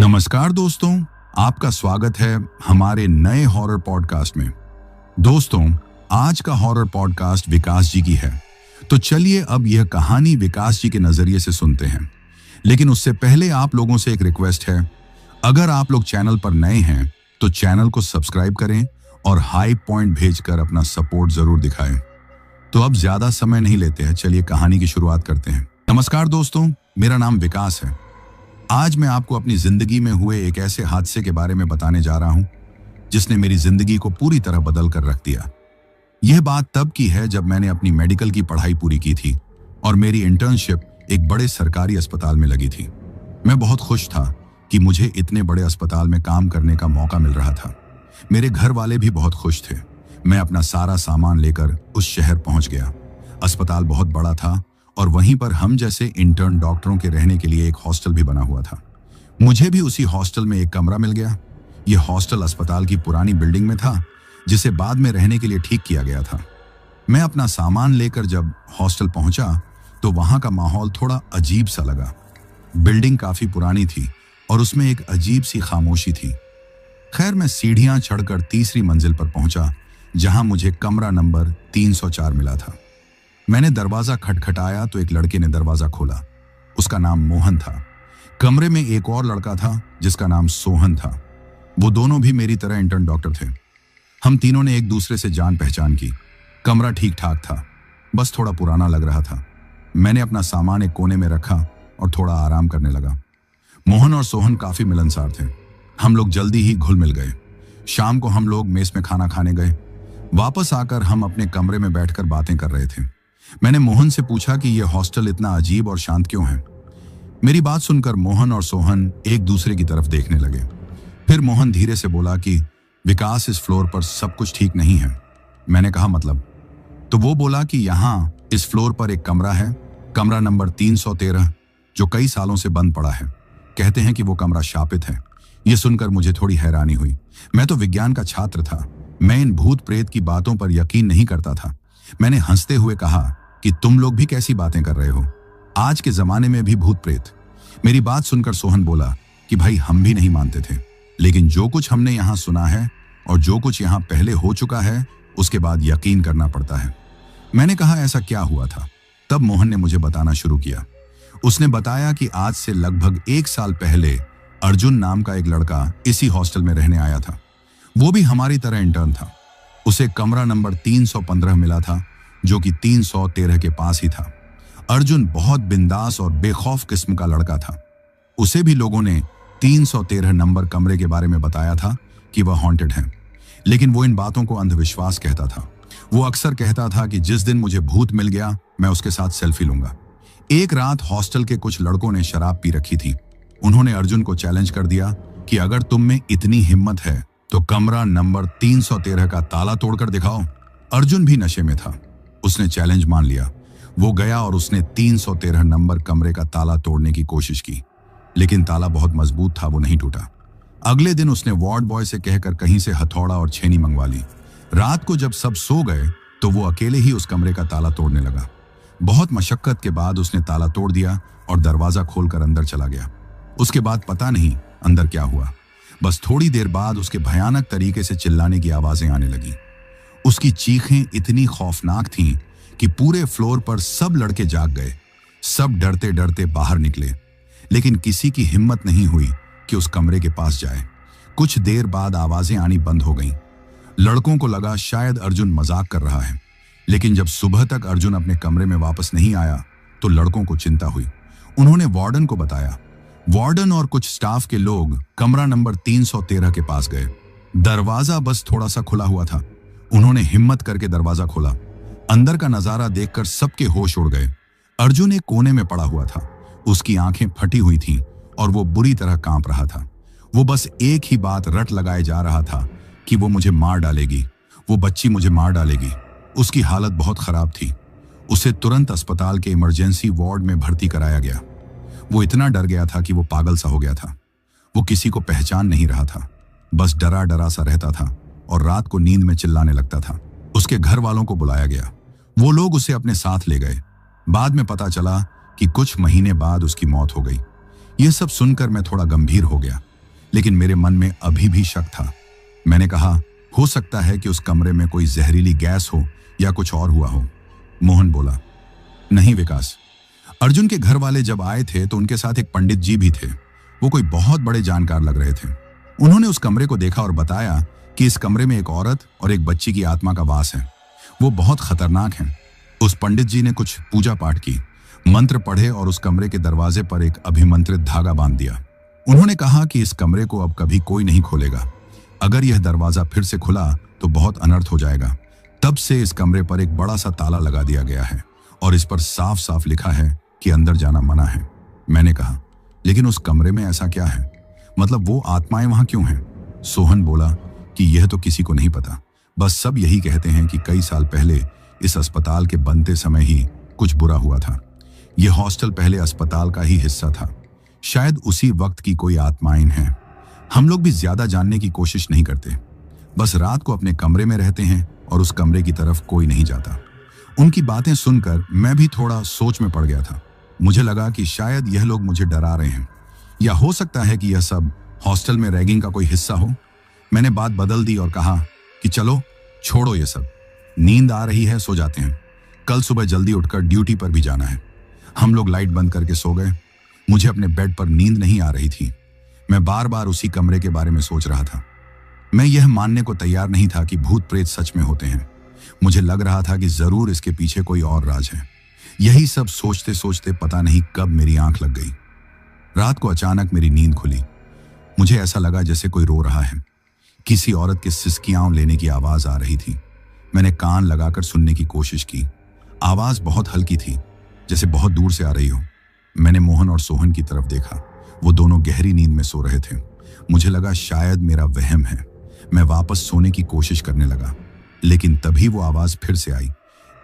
नमस्कार दोस्तों, आपका स्वागत है हमारे नए हॉरर पॉडकास्ट में। दोस्तों, आज का हॉरर पॉडकास्ट विकास जी की है, तो चलिए अब यह कहानी विकास जी के नजरिए से सुनते हैं। लेकिन उससे पहले आप लोगों से एक रिक्वेस्ट है, अगर आप लोग चैनल पर नए हैं तो चैनल को सब्सक्राइब करें और हाई पॉइंट भेजकर अपना सपोर्ट जरूर दिखाएं। तो अब ज्यादा समय नहीं लेते हैं, चलिए कहानी की शुरुआत करते हैं। नमस्कार दोस्तों, मेरा नाम विकास है। आज मैं आपको अपनी जिंदगी में हुए एक ऐसे हादसे के बारे में बताने जा रहा हूं जिसने मेरी जिंदगी को पूरी तरह बदल कर रख दिया। यह बात तब की है जब मैंने अपनी मेडिकल की पढ़ाई पूरी की थी और मेरी इंटर्नशिप एक बड़े सरकारी अस्पताल में लगी थी। मैं बहुत खुश था कि मुझे इतने बड़े अस्पताल में काम करने का मौका मिल रहा था। मेरे घर वाले भी बहुत खुश थे। मैं अपना सारा सामान लेकर उस शहर पहुंच गया। अस्पताल बहुत बड़ा था और वहीं पर हम जैसे इंटर्न डॉक्टरों के रहने के लिए एक हॉस्टल भी बना हुआ था। मुझे भी उसी हॉस्टल में एक कमरा मिल गया। यह हॉस्टल अस्पताल की पुरानी बिल्डिंग में था, जिसे बाद में रहने के लिए ठीक किया गया था। मैं अपना सामान लेकर जब हॉस्टल पहुंचा तो वहां का माहौल थोड़ा अजीब सा लगा। बिल्डिंग काफी पुरानी थी और उसमें एक अजीब सी खामोशी थी। खैर, मैं सीढ़ियां चढ़कर तीसरी मंजिल पर पहुंचा, जहां मुझे कमरा नंबर 304 मिला था। मैंने दरवाजा खटखटाया तो एक लड़के ने दरवाजा खोला। उसका नाम मोहन था। कमरे में एक और लड़का था जिसका नाम सोहन था। वो दोनों भी मेरी तरह इंटर्न डॉक्टर थे। हम तीनों ने एक दूसरे से जान पहचान की। कमरा ठीक ठाक था, बस थोड़ा पुराना लग रहा था। मैंने अपना सामान एक कोने में रखा और थोड़ा आराम करने लगा। मोहन और सोहन काफी मिलनसार थे। हम लोग जल्दी ही घुल मिल गए। शाम को हम लोग मेस में खाना खाने गए। वापस आकर हम अपने कमरे में बैठकर बातें कर रहे थे। मैंने मोहन से पूछा कि यह हॉस्टल इतना अजीब और शांत क्यों है। मेरी बात सुनकर मोहन और सोहन एक दूसरे की तरफ देखने लगे। फिर मोहन धीरे से बोला कि विकास, इस फ्लोर पर सब कुछ ठीक नहीं है। मैंने कहा, मतलब? तो वो बोला कि यहाँ इस फ्लोर पर एक कमरा है, कमरा नंबर 313, जो कई सालों से बंद पड़ा है। कहते हैं कि वो कमरा शापित है। यह सुनकर मुझे थोड़ी हैरानी हुई। मैं तो विज्ञान का छात्र था। मैं इन भूत प्रेत की बातों पर यकीन नहीं करता था। मैंने हंसते हुए कहा कि तुम लोग भी कैसी बातें कर रहे हो, आज के जमाने में भी भूत प्रेत। मेरी बात सुनकर सोहन बोला कि भाई, हम भी नहीं मानते थे, लेकिन जो कुछ हमने यहाँ सुना है और जो कुछ यहाँ पहले हो चुका है उसके बाद यकीन करना पड़ता है। मैंने कहा, ऐसा क्या हुआ था? तब मोहन ने मुझे बताना शुरू किया। उसने बताया कि आज से लगभग 1 साल पहले अर्जुन नाम का एक लड़का इसी हॉस्टल में रहने आया था। वो भी हमारी तरह इंटर्न था। उसे कमरा नंबर 315 मिला था, जो कि 313 के पास ही था। अर्जुन बहुत बिंदास और बेखौफ किस्म का लड़का था। उसे भी लोगों ने 313 नंबर कमरे के बारे में बताया था कि वह हॉन्टेड है, लेकिन वो इन बातों को अंधविश्वास कहता था। वो अक्सर कहता था कि जिस दिन मुझे भूत मिल गया मैं उसके साथ सेल्फी लूंगा। एक रात हॉस्टल के कुछ लड़कों ने शराब पी रखी थी। उन्होंने अर्जुन को चैलेंज कर दिया कि अगर तुम में इतनी हिम्मत है तो कमरा नंबर 313 का ताला तोड़कर दिखाओ। अर्जुन भी नशे में था। उसने चैलेंज मान लिया। वो गया और उसने 313 नंबर कमरे का ताला तोड़ने की कोशिश की, लेकिन ताला बहुत मजबूत था, वो नहीं टूटा। अगले दिन उसने वार्ड बॉय से कहकर कहीं से हथौड़ा और छेनी मंगवा ली। रात को जब सब सो गए तो वो अकेले ही उस कमरे का ताला तोड़ने लगा। बहुत मशक्कत के बाद उसने ताला तोड़ दिया और दरवाजा खोलकर अंदर चला गया। उसके बाद पता नहीं अंदर क्या हुआ। बस थोड़ी देर बाद उसके भयानक तरीके से चिल्लाने की आवाजें आने लगी। उसकी चीखें इतनी खौफनाक थीं कि पूरे फ्लोर पर सब लड़के जाग गए। सब डरते डरते बाहर निकले, लेकिन किसी की हिम्मत नहीं हुई कि उस कमरे के पास जाए। कुछ देर बाद आवाजें आनी बंद हो गईं। लड़कों को लगा शायद अर्जुन मजाक कर रहा है, लेकिन जब सुबह तक अर्जुन अपने कमरे में वापस नहीं आया तो लड़कों को चिंता हुई। उन्होंने वार्डन को बताया। वार्डन और कुछ स्टाफ के लोग कमरा नंबर 313 के पास गए। दरवाजा बस थोड़ा सा खुला हुआ था। उन्होंने हिम्मत करके दरवाजा खोला। अंदर का नजारा देखकर सबके होश उड़ गए। अर्जुन एक कोने में पड़ा हुआ था। उसकी आंखें फटी हुई थीं और वो बुरी तरह कांप रहा था। वो बस एक ही बात रट लगाए जा रहा था कि वो मुझे मार डालेगी, वो बच्ची मुझे मार डालेगी। उसकी हालत बहुत खराब थी। उसे तुरंत अस्पताल के इमरजेंसी वार्ड में भर्ती कराया गया। वो इतना डर गया था कि वो पागल सा हो गया था। वो किसी को पहचान नहीं रहा था, बस डरा डरा सा रहता था और रात को नींद में चिल्लाने लगता था। उसके घर वालों को बुलाया गया। वो लोग उसे अपने साथ ले गए। बाद में पता चला कि कुछ महीने बाद उसकी मौत हो गई। यह सब सुनकर मैं थोड़ा गंभीर हो गया। लेकिन मेरे मन में अभी भी शक था। मैंने कहा, हो सकता है कि उस कमरे में कोई जहरीली गैस हो या कुछ और हुआ हो। मोहन बोला, नहीं विकास, अर्जुन के घर वाले जब आए थे तो उनके साथ एक पंडित जी भी थे। वो कोई बहुत बड़े जानकार लग रहे थे। उन्होंने उस कमरे को देखा और बताया कि इस कमरे में एक औरत और एक बच्ची की आत्मा का वास है। वो बहुत खतरनाक है। उस पंडित जी ने कुछ पूजा पाठ की, मंत्र पढ़े और उस कमरे के दरवाजे पर एक अभिमंत्रित धागा बांध दिया। उन्होंने कहा कि इस कमरे को अब कभी कोई नहीं खोलेगा। अगर यह दरवाजा फिर से खुला तो बहुत अनर्थ हो जाएगा। तब से इस कमरे पर एक बड़ा सा ताला लगा दिया गया है और इस पर साफ साफ लिखा है कि अंदर जाना मना है। मैंने कहा, लेकिन उस कमरे में ऐसा क्या है? मतलब वो आत्माएं वहां क्यों हैं? सोहन बोला कि यह तो किसी को नहीं पता। बस सब यही कहते हैं कि कई साल पहले इस अस्पताल के बनते समय ही कुछ बुरा हुआ था। यह हॉस्टल पहले अस्पताल का ही हिस्सा था। शायद उसी वक्त की कोई आत्माएं हैं। हम लोग भी ज्यादा जानने की कोशिश नहीं करते, बस रात को अपने कमरे में रहते हैं और उस कमरे की तरफ कोई नहीं जाता। उनकी बातें सुनकर मैं भी थोड़ा सोच में पड़ गया था। मुझे लगा कि शायद यह लोग मुझे डरा रहे हैं, या हो सकता है कि यह सब हॉस्टल में रैगिंग का कोई हिस्सा हो। मैंने बात बदल दी और कहा कि चलो छोड़ो ये सब, नींद आ रही है, सो जाते हैं। कल सुबह जल्दी उठकर ड्यूटी पर भी जाना है। हम लोग लाइट बंद करके सो गए। मुझे अपने बेड पर नींद नहीं आ रही थी। मैं बार बार उसी कमरे के बारे में सोच रहा था। मैं यह मानने को तैयार नहीं था कि भूत प्रेत सच में होते हैं। मुझे लग रहा था कि जरूर इसके पीछे कोई और राज है। यही सब सोचते सोचते पता नहीं कब मेरी आंख लग गई। रात को अचानक मेरी नींद खुली। मुझे ऐसा लगा जैसे कोई रो रहा है। किसी औरत के सिसकियां लेने की आवाज आ रही थी। मैंने कान लगाकर सुनने की कोशिश की। आवाज बहुत हल्की थी, जैसे बहुत दूर से आ रही हो। मैंने मोहन और सोहन की तरफ देखा। वो दोनों गहरी नींद में सो रहे थे। मुझे लगा शायद मेरा वहम है। मैं वापस सोने की कोशिश करने लगा, लेकिन तभी वो आवाज फिर से आई।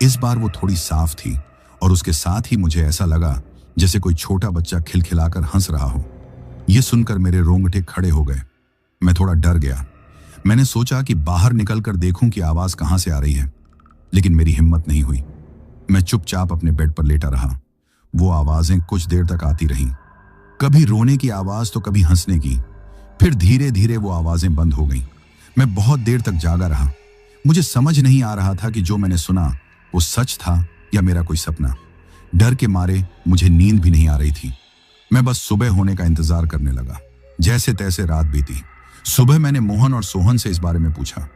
इस बार वो थोड़ी साफ थी और उसके साथ ही मुझे ऐसा लगा जैसे कोई छोटा बच्चा खिलखिलाकर हंस रहा हो। यह सुनकर मेरे रोंगटे खड़े हो गए। मैं थोड़ा डर गया। मैंने सोचा कि बाहर निकलकर देखूं कि आवाज कहां से आ रही है, लेकिन मेरी हिम्मत नहीं हुई। मैं चुपचाप अपने बेड पर लेटा रहा। वो आवाजें कुछ देर तक आती रहीं, कभी रोने की आवाज तो कभी हंसने की। फिर धीरे धीरे वो आवाजें बंद हो गईं। मैं बहुत देर तक जागा रहा। मुझे समझ नहीं आ रहा था कि जो मैंने सुना वो सच था या मेरा कोई सपना। डर के मारे मुझे नींद भी नहीं आ रही थी। मैं बस सुबह होने का इंतजार करने लगा। जैसे तैसे रात बीती। सुबह मैंने मोहन और सोहन से इस बारे में पूछा।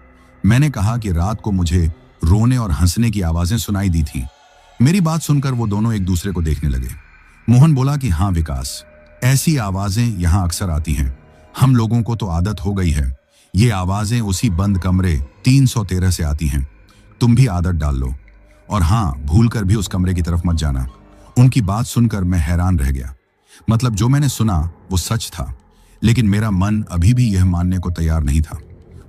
मैंने कहा कि रात को मुझे रोने और हंसने की आवाजें सुनाई दी थी। मेरी बात सुनकर वो दोनों एक दूसरे को देखने लगे। मोहन बोला कि हाँ विकास, ऐसी आवाजें यहाँ अक्सर आती हैं। हम लोगों को तो आदत हो गई है। ये आवाजें उसी बंद कमरे 313 से आती हैं। तुम भी आदत डाल लो, और हाँ, भूलकर भी उस कमरे की तरफ मत जाना। उनकी बात सुनकर मैं हैरान रह गया। मतलब जो मैंने सुना वो सच था, लेकिन मेरा मन अभी भी यह मानने को तैयार नहीं था।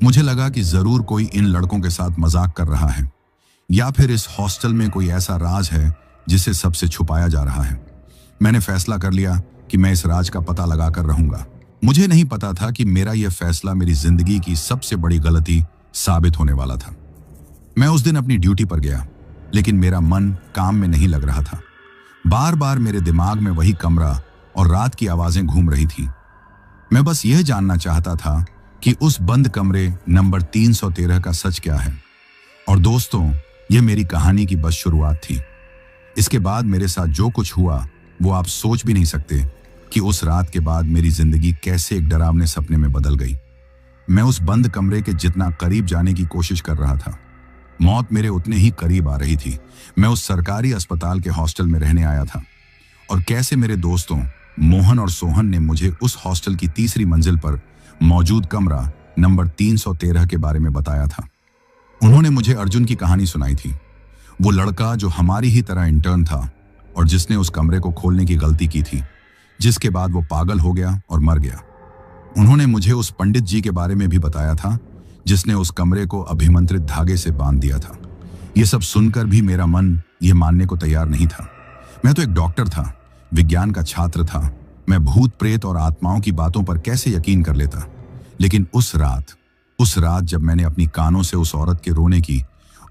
मुझे लगा कि जरूर कोई इन लड़कों के साथ मजाक कर रहा है, या फिर इस हॉस्टल में कोई ऐसा राज है जिसे सबसे छुपाया जा रहा है। मैंने फैसला कर लिया कि मैं इस राज का पता लगाकर रहूंगा। मुझे नहीं पता था कि मेरा यह फैसला मेरी जिंदगी की सबसे बड़ी गलती साबित होने वाला था। मैं उस दिन अपनी ड्यूटी पर गया, लेकिन मेरा मन काम में नहीं लग रहा था। बार बार मेरे दिमाग में वही कमरा और रात की आवाजें घूम रही थीं। मैं बस यह जानना चाहता था कि उस बंद कमरे नंबर 313 का सच क्या है। और दोस्तों, यह मेरी कहानी की बस शुरुआत थी। इसके बाद मेरे साथ जो कुछ हुआ वो आप सोच भी नहीं सकते कि उस रात के बाद मेरी जिंदगी कैसे एक डरावने सपने में बदल गई। मैं उस बंद कमरे के जितना करीब जाने की कोशिश कर रहा था, मौत मेरे उतने ही करीब आ रही थी। मैं उस सरकारी अस्पताल के हॉस्टल में रहने आया था, और कैसे मेरे दोस्तों मोहन और सोहन ने मुझे उस हॉस्टल की तीसरी मंजिल पर मौजूद कमरा नंबर 313 के बारे में बताया था। उन्होंने मुझे अर्जुन की कहानी सुनाई थी, वो लड़का जो हमारी ही तरह इंटर्न था और जिसने उस कमरे को खोलने की गलती की थी, जिसके बाद वो पागल हो गया और मर गया। उन्होंने मुझे उस पंडित जी के बारे में भी बताया था, जिसने उस कमरे को अभिमंत्रित धागे से बांध दिया था। ये सब सुनकर भी मेरा मन ये मानने को तैयार नहीं था। मैं तो एक डॉक्टर था, विज्ञान का छात्र था। मैं भूत प्रेत और आत्माओं की बातों पर कैसे यकीन कर लेता। लेकिन उस रात जब मैंने अपनी कानों से उस औरत के रोने की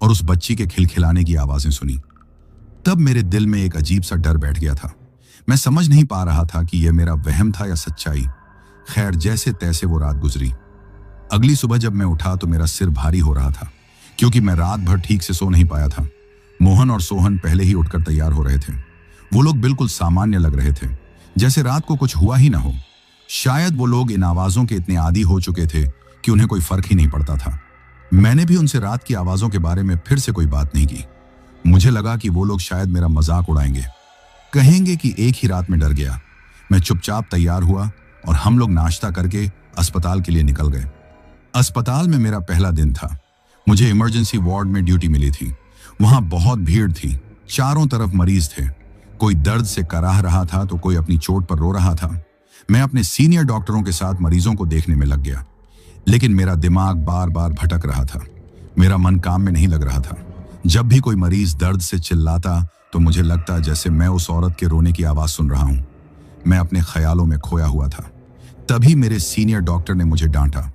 और उस बच्ची के खिलखिलाने की आवाजें सुनी, तब मेरे दिल में एक अजीब सा डर बैठ गया था। मैं समझ नहीं पा रहा था कि यह मेरा वहम था या सच्चाई। खैर, जैसे तैसे वो रात गुजरी। अगली सुबह जब मैं उठा तो मेरा सिर भारी हो रहा था, क्योंकि मैं रात भर ठीक से सो नहीं पाया था। मोहन और सोहन पहले ही उठकर तैयार हो रहे थे। वो लोग बिल्कुल सामान्य लग रहे थे, जैसे रात को कुछ हुआ ही ना हो। शायद वो लोग इन आवाजों के इतने आदी हो चुके थे कि उन्हें कोई फर्क ही नहीं पड़ता था। मैंने भी उनसे रात की आवाजों के बारे में फिर से कोई बात नहीं की। मुझे लगा कि वो लोग शायद मेरा मजाक उड़ाएंगे, कहेंगे कि एक ही रात में डर गया। मैं चुपचाप तैयार हुआ और हम लोग नाश्ता करके अस्पताल के लिए निकल गए। अस्पताल में मेरा पहला दिन था। मुझे इमरजेंसी वार्ड में ड्यूटी मिली थी। वहां बहुत भीड़ थी, चारों तरफ मरीज थे। कोई दर्द से कराह रहा था तो कोई अपनी चोट पर रो रहा था। मैं अपने सीनियर डॉक्टरों के साथ मरीजों को देखने में लग गया, लेकिन मेरा दिमाग बार बार भटक रहा था। मेरा मन काम में नहीं लग रहा था। जब भी कोई मरीज दर्द से चिल्लाता तो मुझे लगता जैसे मैं उस औरत के रोने की आवाज सुन रहा हूं। मैं अपने ख्यालों में खोया हुआ था। तभी मेरे सीनियर डॉक्टर ने मुझे डांटा।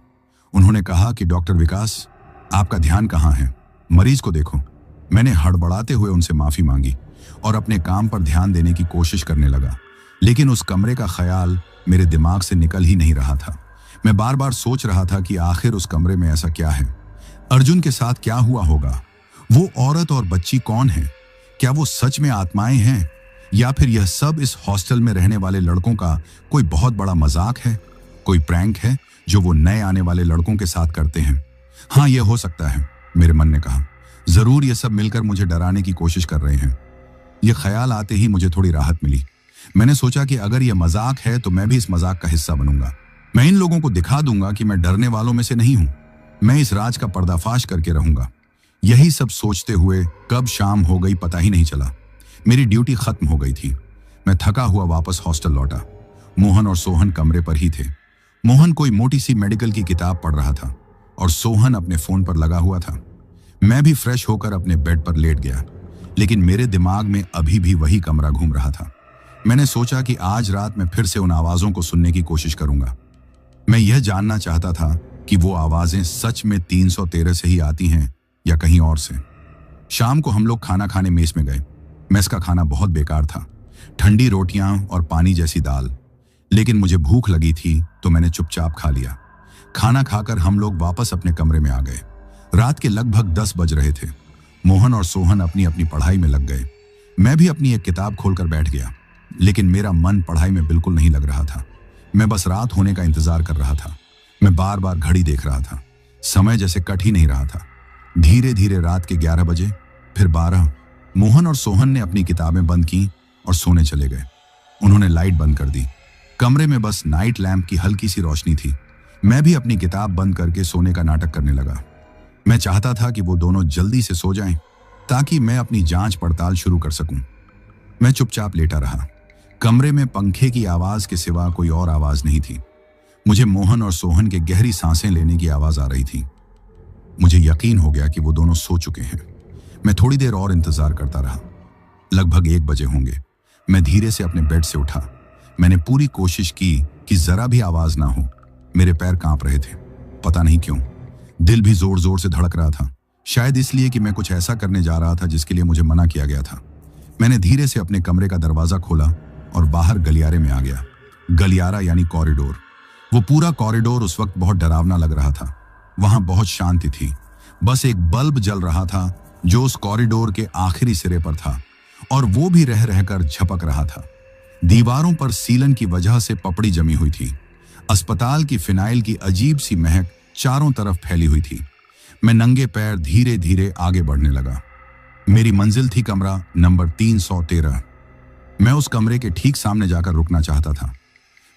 उन्होंने कहा कि डॉक्टर विकास, आपका ध्यान कहाँ है? मरीज को देखो। मैंने हड़बड़ाते हुए उनसे माफी मांगी और अपने काम पर ध्यान देने की कोशिश करने लगा, लेकिन उस कमरे का ख्याल मेरे दिमाग से निकल ही नहीं रहा था। मैं बार बार सोच रहा था कि आखिर उस कमरे में ऐसा क्या है? अर्जुन के साथ क्या हुआ होगा? वो औरत और बच्ची कौन है? क्या वो सच में आत्माएं हैं, या फिर यह सब इस हॉस्टल में रहने वाले लड़कों का कोई बहुत बड़ा मजाक है, कोई प्रैंक है जो वो नए आने वाले लड़कों के साथ करते हैं? हाँ, यह हो सकता है, मेरे मन ने कहा। जरूर ये सब मिलकर मुझे डराने की कोशिश कर रहे हैं। यह ख्याल आते ही मुझे थोड़ी राहत मिली। मैंने सोचा कि अगर यह मजाक है तो मैं भी इस मजाक का हिस्सा बनूंगा। मैं इन लोगों को दिखा दूंगा कि मैं डरने वालों में से नहीं हूं। मैं इस राज का पर्दाफाश करके रहूंगा। यही सब सोचते हुए कब शाम हो गई पता ही नहीं चला। मेरी ड्यूटी खत्म हो गई थी। मैं थका हुआ वापस हॉस्टल लौटा। मोहन और सोहन कमरे पर ही थे। मोहन कोई मोटी सी मेडिकल की किताब पढ़ रहा था और सोहन अपने फोन पर लगा हुआ था। मैं भी फ्रेश होकर अपने बेड पर लेट गया, लेकिन मेरे दिमाग में अभी भी वही कमरा घूम रहा था। मैंने सोचा कि आज रात मैं फिर से उन आवाजों को सुनने की कोशिश करूंगा। मैं यह जानना चाहता था कि वो आवाजें सच में 313 से ही आती हैं या कहीं और से। शाम को हम लोग खाना खाने मेस में गए। मेस का खाना बहुत बेकार था, ठंडी रोटियां और पानी जैसी दाल। लेकिन मुझे भूख लगी थी तो मैंने चुपचाप खा लिया। खाना खाकर हम लोग वापस अपने कमरे में आ गए। रात के लगभग 10 बज रहे थे। मोहन और सोहन अपनी अपनी पढ़ाई में लग गए। मैं भी अपनी एक किताब खोलकर बैठ गया, लेकिन मेरा मन पढ़ाई में बिल्कुल नहीं लग रहा था। मैं बस रात होने का इंतजार कर रहा था। मैं बार बार घड़ी देख रहा था। समय जैसे कट ही नहीं रहा था। धीरे धीरे रात के 11 बजे, फिर 12। मोहन और सोहन ने अपनी किताबें बंद की और सोने चले गए। उन्होंने लाइट बंद कर दी। कमरे में बस नाइट लैंप की हल्की सी रोशनी थी। मैं भी अपनी किताब बंद करके सोने का नाटक करने लगा। मैं चाहता था कि वो दोनों जल्दी से सो जाएं, ताकि मैं अपनी जांच पड़ताल शुरू कर सकूं। मैं चुपचाप लेटा रहा। कमरे में पंखे की आवाज के सिवा कोई और आवाज नहीं थी। मुझे मोहन और सोहन के गहरी सांसें लेने की आवाज आ रही थी। मुझे यकीन हो गया कि वो दोनों सो चुके हैं। मैं थोड़ी देर और इंतजार करता रहा। लगभग 1 बजे होंगे। मैं धीरे से अपने बेड से उठा। मैंने पूरी कोशिश की कि जरा भी आवाज ना हो। मेरे पैर कांप रहे थे, पता नहीं क्यों। दिल भी जोर जोर से धड़क रहा था, शायद इसलिए कि मैं कुछ ऐसा करने जा रहा था जिसके लिए मुझे मना किया गया था। मैंने धीरे से अपने कमरे का दरवाजा खोला और बाहर गलियारे में आ गया। गलियारा यानी कॉरिडोर। वो पूरा कॉरिडोर उस वक्त बहुत डरावना लग रहा था। वहां बहुत शांति थी। बस एक बल्ब जल रहा था जो उस कॉरिडोर के आखिरी सिरे पर था, और वो भी रह रहकर झपक रहा था। दीवारों पर सीलन की वजह से पपड़ी जमी हुई थी। अस्पताल की फिनाइल की अजीब सी महक चारों तरफ फैली हुई थी। मैं नंगे पैर धीरे धीरे आगे बढ़ने लगा। मेरी मंजिल थी कमरा नंबर 313। मैं उस कमरे के ठीक सामने जाकर रुकना चाहता था।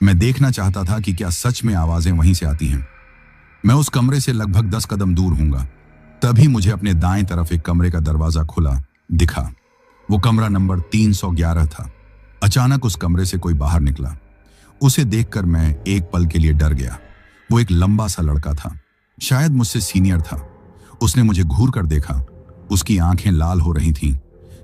मैं देखना चाहता था कि क्या सच में आवाजें वहीं से आती हैं। मैं उस कमरे से लगभग 10 कदम दूर हूंगा। तभी मुझे अपने दाएं तरफ एक कमरे का दरवाजा खुला दिखा। वो कमरा नंबर 311 था। अचानक उस कमरे से कोई बाहर निकला। उसे देखकर मैं एक पल के लिए डर गया। वो एक लंबा सा लड़का था, शायद मुझसे सीनियर था। उसने मुझे घूर कर देखा। उसकी आंखें लाल हो रही थीं,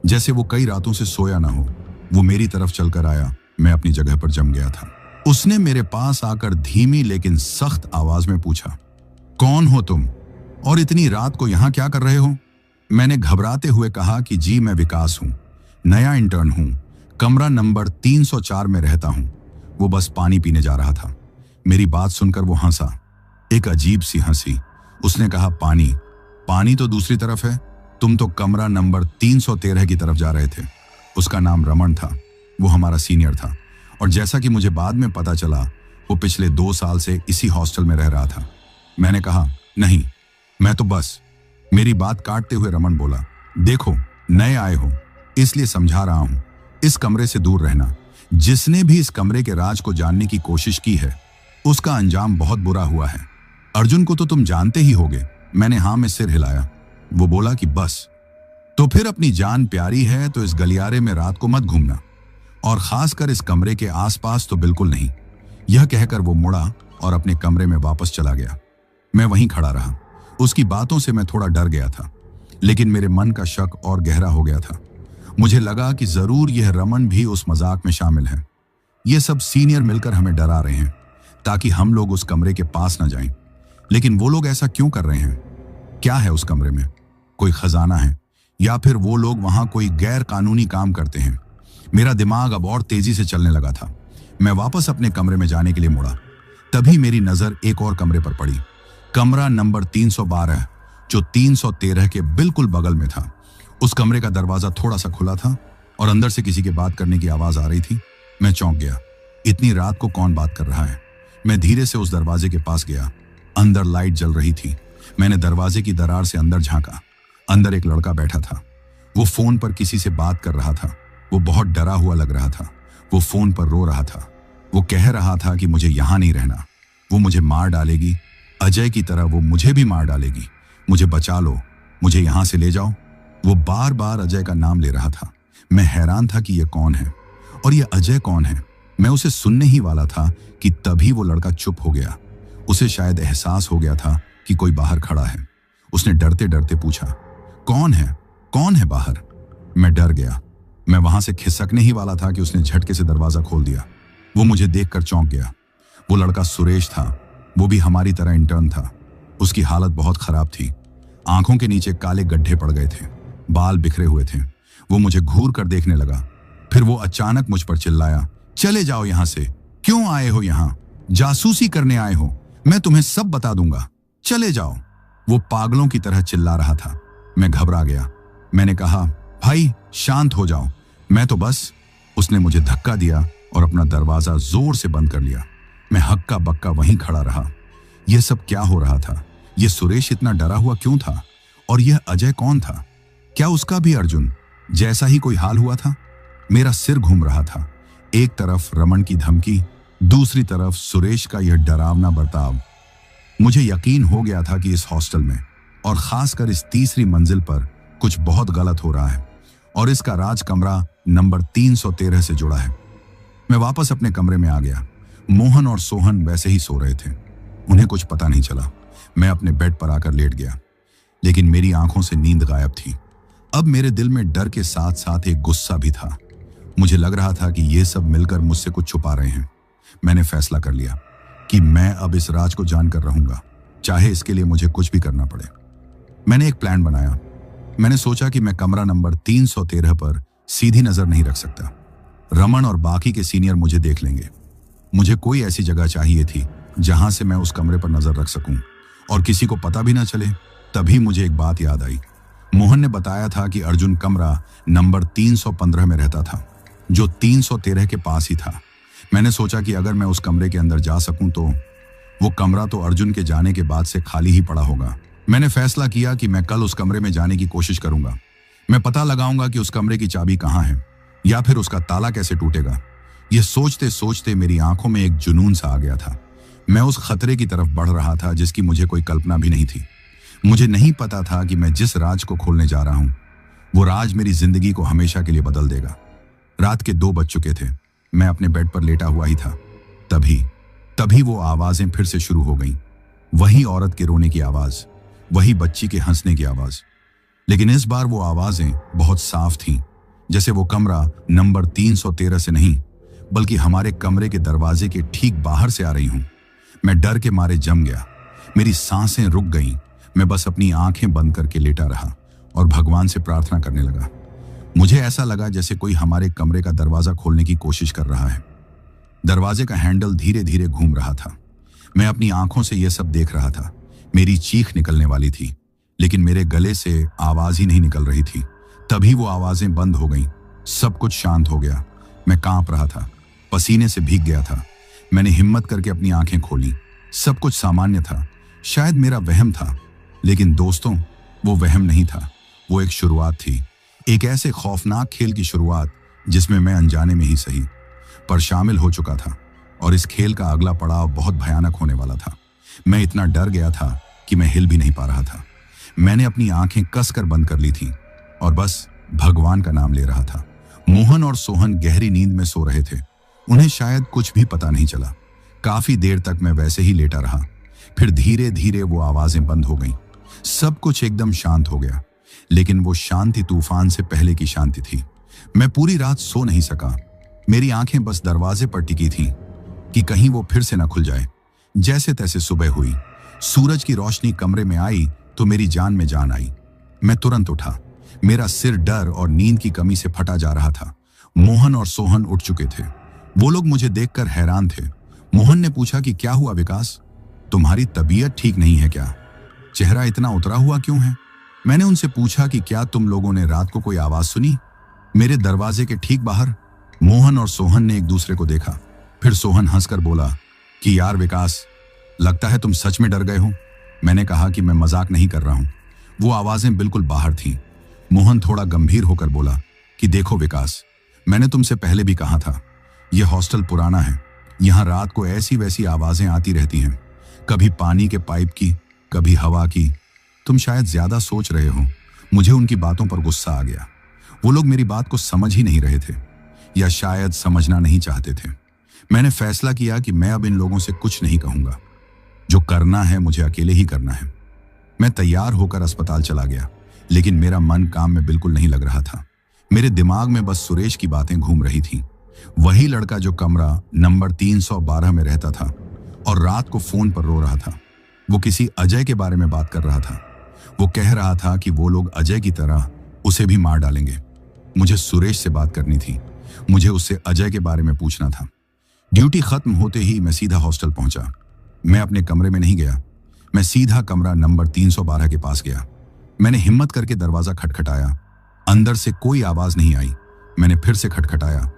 जैसे वो कई रातों से सोया ना हो। वो मेरी तरफ चलकर आया। मैं अपनी जगह पर जम गया था। उसने मेरे पास आकर धीमी लेकिन सख्त आवाज में पूछा, कौन हो तुम और इतनी रात को यहां क्या कर रहे हो? मैंने घबराते हुए कहा कि जी मैं विकास हूं, नया इंटर्न हूं, कमरा नंबर 304 में रहता हूं। वो बस पानी पीने जा रहा था। मेरी बात सुनकर वो हंसा, एक अजीब सी हंसी। उसने कहा, पानी? पानी तो दूसरी तरफ है, तुम तो कमरा नंबर 313 की तरफ जा रहे थे। उसका नाम रमन था, वो हमारा सीनियर था, और जैसा कि मुझे बाद में पता चला, वो पिछले 2 साल से इसी हॉस्टल में रह रहा था। मैंने कहा, नहीं, मैं तो बस। मेरी बात काटते हुए रमन बोला, देखो, नए आए हो इसलिए समझा रहा हूं, इस कमरे से दूर रहना। जिसने भी इस कमरे के राज को जानने की कोशिश की है, उसका अंजाम बहुत बुरा हुआ है। अर्जुन को तो तुम जानते ही होगे। मैंने हाँ में सिर हिलाया। वो बोला कि बस, तो फिर अपनी जान प्यारी है तो इस गलियारे में रात को मत घूमना, और खासकर इस कमरे के आसपास तो बिल्कुल नहीं। यह कहकर वो मुड़ा और अपने कमरे में वापस चला गया। मैं वहीं खड़ा रहा। उसकी बातों से मैं थोड़ा डर गया था, लेकिन मेरे मन का शक और गहरा हो गया था। मुझे लगा कि जरूर यह रमन भी उस मजाक में शामिल है। ये सब सीनियर मिलकर हमें डरा रहे हैं ताकि हम लोग उस कमरे के पास न जाएं। लेकिन वो लोग ऐसा क्यों कर रहे हैं? क्या है उस कमरे में? कोई खजाना है, या फिर वो लोग वहां कोई गैर कानूनी काम करते हैं? मेरा दिमाग अब और तेजी से चलने लगा था। मैं वापस अपने कमरे में जाने के लिए मुड़ा। तभी मेरी नजर एक और कमरे पर पड़ी, कमरा नंबर 312, जो 313 के बिल्कुल बगल में था। उस कमरे का दरवाजा थोड़ा सा खुला था और अंदर से किसी के बात करने की आवाज आ रही थी। मैं चौंक गया। इतनी रात को कौन बात कर रहा है? मैं धीरे से उस दरवाजे के पास गया। अंदर लाइट जल रही थी। मैंने दरवाजे की दरार से अंदर झांका। अंदर एक लड़का बैठा था। वो फोन पर किसी से बात कर रहा था। वो बहुत डरा हुआ लग रहा था। वो फोन पर रो रहा था। वो कह रहा था कि मुझे यहां नहीं रहना, वो मुझे मार डालेगी। अजय की तरह वो मुझे भी मार डालेगी। मुझे बचा लो, मुझे यहां से ले जाओ। वो बार बार अजय का नाम ले रहा था। मैं हैरान था कि यह कौन है और यह अजय कौन है। मैं उसे सुनने ही वाला था कि तभी वो लड़का चुप हो गया। उसे शायद एहसास हो गया था कि कोई बाहर खड़ा है। उसने डरते डरते पूछा, कौन है? कौन है बाहर? मैं डर गया। मैं वहां से खिसकने ही वाला था कि उसने झटके से दरवाजा खोल दिया। वो मुझे देखकर चौंक गया। वो लड़का सुरेश था। वो भी हमारी तरह इंटर्न था। उसकी हालत बहुत खराब थी। आंखों के नीचे काले गड्ढे पड़ गए थे, बाल बिखरे हुए थे। वो मुझे घूर कर देखने लगा। फिर वो अचानक मुझ पर चिल्लाया, चले जाओ यहां से। क्यों आए हो यहां? जासूसी करने आए हो? मैं तुम्हें सब बता दूंगा, चले जाओ। वो पागलों की तरह चिल्ला रहा था। मैं घबरा गया। मैंने कहा, भाई शांत हो जाओ, मैं तो बस। उसने मुझे धक्का दिया और अपना दरवाजा जोर से बंद कर लिया। मैं हक्का बक्का वहीं खड़ा रहा। यह सब क्या हो रहा था? यह सुरेश इतना डरा हुआ क्यों था? और यह अजय कौन था? क्या उसका भी अर्जुन जैसा ही कोई हाल हुआ था? मेरा सिर घूम रहा था। एक तरफ रमन की धमकी, दूसरी तरफ सुरेश का यह डरावना बर्ताव। मुझे यकीन हो गया था कि इस हॉस्टल में, और खासकर इस तीसरी मंजिल पर, कुछ बहुत गलत हो रहा है, और इसका राज कमरा नंबर 313 से जुड़ा है। मैं वापस अपने कमरे में आ गया। मोहन और सोहन वैसे ही सो रहे थे। उन्हें कुछ पता नहीं चला। मैं अपने बेड पर आकर लेट गया, लेकिन मेरी आंखों से नींद गायब थी। अब मेरे दिल में डर के साथ साथ एक गुस्सा भी था। मुझे लग रहा था कि ये सब मिलकर मुझसे कुछ छुपा रहे हैं। मैंने फैसला कर लिया कि मैं अब इस राज को जानकर रहूंगा, चाहे इसके लिए मुझे कुछ भी करना पड़े। मैंने एक प्लान बनाया। मैंने सोचा कि मैं कमरा नंबर 313 पर सीधी नजर नहीं रख सकता। रमन और बाकी के सीनियर मुझे देख लेंगे। मुझे कोई ऐसी जगह चाहिए थी जहां से मैं उस कमरे पर नजर रख सकूं और किसी को पता भी ना चले। तभी मुझे एक बात याद आई। मोहन ने बताया था कि अर्जुन कमरा नंबर 315 में रहता था, जो 313 के पास ही था। मैंने सोचा कि अगर मैं उस कमरे के अंदर जा सकूं तो वो कमरा तो अर्जुन के जाने के बाद से खाली ही पड़ा होगा। मैंने फैसला किया कि मैं कल उस कमरे में जाने की कोशिश करूंगा। मैं पता लगाऊंगा कि उस कमरे की चाबी कहां है, या फिर उसका ताला कैसे टूटेगा। यह सोचते सोचते मेरी आंखों में एक जुनून सा आ गया था। मैं उस खतरे की तरफ बढ़ रहा था जिसकी मुझे कोई कल्पना भी नहीं थी। मुझे नहीं पता था कि मैं जिस राज को खोलने जा रहा हूं, वो राज मेरी जिंदगी को हमेशा के लिए बदल देगा। रात के 2 बज चुके थे। मैं अपने बेड पर लेटा हुआ ही था। तभी वो आवाजें फिर से शुरू हो गईं। वही औरत के रोने की आवाज, वही बच्ची के हंसने की आवाज। लेकिन इस बार वो आवाजें बहुत साफ थीं, जैसे वो कमरा नंबर 313 से नहीं, बल्कि हमारे कमरे के दरवाजे के ठीक बाहर से आ रही हूं। मैं डर के मारे जम गया। मेरी सांसें रुक गईं। मैं बस अपनी आंखें बंद करके लेटा रहा और भगवान से प्रार्थना करने लगा। मुझे ऐसा लगा जैसे कोई हमारे कमरे का दरवाजा खोलने की कोशिश कर रहा है। दरवाजे का हैंडल धीरे धीरे घूम रहा था। मैं अपनी आंखों से यह सब देख रहा था। मेरी चीख निकलने वाली थी, लेकिन मेरे गले से आवाज ही नहीं निकल रही थी। तभी वो आवाजें बंद हो गईं। सब कुछ शांत हो गया। मैं कांप रहा था, पसीने से भीग गया था। मैंने हिम्मत करके अपनी आंखें खोली। सब कुछ सामान्य था। शायद मेरा वहम था, लेकिन दोस्तों, वो वहम नहीं था। वो एक शुरुआत थी, एक ऐसे खौफनाक खेल की शुरुआत जिसमें मैं अनजाने में ही सही पर शामिल हो चुका था। और इस खेल का अगला पड़ाव बहुत भयानक होने वाला था। मैं इतना डर गया था कि मैं हिल भी नहीं पा रहा था। मैंने अपनी आंखें कसकर बंद कर ली थीं और बस भगवान का नाम ले रहा था। मोहन और सोहन गहरी नींद में सो रहे थे। उन्हें शायद कुछ भी पता नहीं चला। काफी देर तक मैं वैसे ही लेटा रहा। फिर धीरे धीरे वो आवाजें बंद हो गईं। सब कुछ एकदम शांत हो गया, लेकिन वो शांति तूफान से पहले की शांति थी। मैं पूरी रात सो नहीं सका। मेरी आंखें बस दरवाजे पर टिकी थीं कि कहीं वो फिर से न खुल जाए। जैसे तैसे सुबह हुई। सूरज की रोशनी कमरे में आई तो मेरी जान में जान आई। मैं तुरंत उठा। मेरा सिर डर और नींद की कमी से फटा जा रहा था। मोहन और सोहन उठ चुके थे। वो लोग मुझे देखकर हैरान थे। मोहन ने पूछा कि क्या हुआ विकास, तुम्हारी तबीयत ठीक नहीं है क्या? चेहरा इतना उतरा हुआ क्यों है? मैंने उनसे पूछा कि क्या तुम लोगों ने रात को कोई आवाज सुनी मेरे दरवाजे के ठीक बाहर? मोहन और सोहन ने एक दूसरे को देखा। फिर सोहन हंसकर बोला कि यार विकास, लगता है तुम सच में डर गए हो। मैंने कहा कि मैं मजाक नहीं कर रहा हूं। वो आवाजें बिल्कुल बाहर थीं। मोहन थोड़ा गंभीर होकर बोला कि देखो विकास, मैंने तुमसे पहले भी कहा था, यह हॉस्टल पुराना है। यहां रात को ऐसी वैसी आवाजें आती रहती हैं, कभी पानी के पाइप की, कभी हवा की। तुम शायद ज्यादा सोच रहे हो। मुझे उनकी बातों पर गुस्सा आ गया। वो लोग मेरी बात को समझ ही नहीं रहे थे, या शायद समझना नहीं चाहते थे। मैंने फैसला किया कि मैं अब इन लोगों से कुछ नहीं कहूंगा। जो करना है मुझे अकेले ही करना है। मैं तैयार होकर अस्पताल चला गया, लेकिन मेरा मन काम में बिल्कुल नहीं लग रहा था। मेरे दिमाग में बस सुरेश की बातें घूम रही थीं। वही लड़का जो कमरा नंबर 312 में रहता था और रात को फोन पर रो रहा था। वो किसी अजय के बारे में बात कर रहा था। वो कह रहा था कि वो लोग अजय की तरह उसे भी मार डालेंगे। मुझे सुरेश से बात करनी थी। मुझे उससे अजय के बारे में पूछना था। ड्यूटी खत्म होते ही मैं सीधा हॉस्टल पहुंचा। मैं अपने कमरे में नहीं गया। मैं सीधा कमरा नंबर 312 के पास गया। मैंने हिम्मत करके दरवाजा खटखटाया। अंदर से कोई आवाज नहीं आई। मैंने फिर से खटखटाया।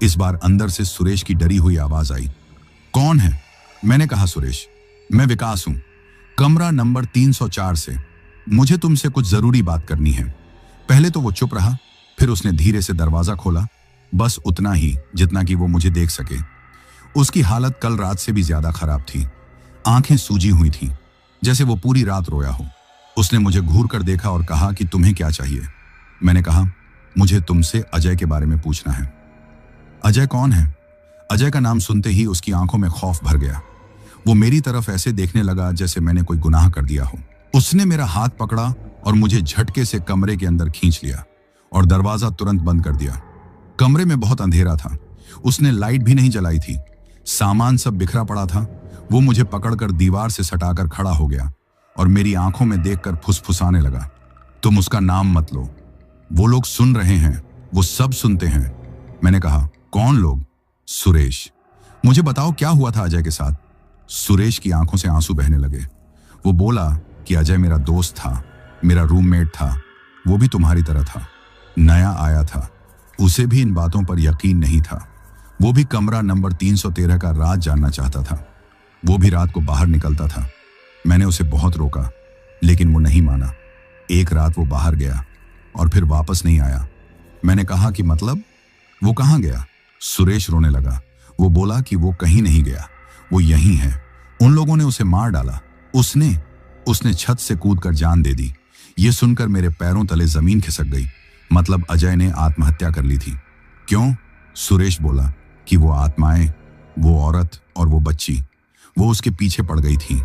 इस बार अंदर से सुरेश की डरी हुई आवाज आई। कौन है? मैंने कहा सुरेश, मैं विकास हूं, कमरा नंबर 304 से। मुझे तुमसे कुछ जरूरी बात करनी है। पहले तो वो चुप रहा, फिर उसने धीरे से दरवाजा खोला। बस उतना ही जितना कि वो मुझे देख सके। उसकी हालत कल रात से भी ज्यादा खराब थी। आंखें सूजी हुई थीं, जैसे वो पूरी रात रोया हो। उसने मुझे घूर कर देखा और कहा कि तुम्हें क्या चाहिए? मैंने कहा, मुझे तुमसे अजय के बारे में पूछना है। अजय कौन है? अजय का नाम सुनते ही उसकी आंखों में खौफ भर गया। वो मेरी तरफ ऐसे देखने लगा जैसे मैंने कोई गुनाह कर दिया हो। उसने मेरा हाथ पकड़ा और मुझे झटके से कमरे के अंदर खींच लिया और दरवाजा तुरंत बंद कर दिया। कमरे में बहुत अंधेरा था। उसने लाइट भी नहीं जलाई थी। सामान सब बिखरा पड़ा था। वो मुझे पकड़कर दीवार से सटाकर खड़ा हो गया और मेरी आंखों में देखकर फुसफुसाने लगा, तुम उसका नाम मत लो। वो लोग सुन रहे हैं, वो सब सुनते हैं। मैंने कहा, कौन लोग? सुरेश। मुझे बताओ क्या हुआ था अजय के साथ? सुरेश की आंखों से आंसू बहने लगे। वो बोला कि अजय मेरा दोस्त था, मेरा रूममेट था। वो भी तुम्हारी तरह था, नया आया था। उसे भी इन बातों पर यकीन नहीं था। वो भी कमरा नंबर 313 का राज जानना चाहता था। वो भी रात को बाहर निकलता था। मैंने उसे बहुत रोका, लेकिन वो नहीं माना। एक रात वो बाहर गया और फिर वापस नहीं आया। मैंने कहा कि मतलब? वो कहाँ गया? सुरेश रोने लगा। वो बोला कि वो कहीं नहीं गया, वो यहीं है। उन लोगों ने उसे मार डाला। उसने छत से कूदकर जान दे दी। ये सुनकर मेरे पैरों तले जमीन खिसक गई। मतलब अजय ने आत्महत्या कर ली थी। क्यों? सुरेश बोला कि वो आत्माएं, वो औरत और वो बच्ची, वो उसके पीछे पड़ गई थी।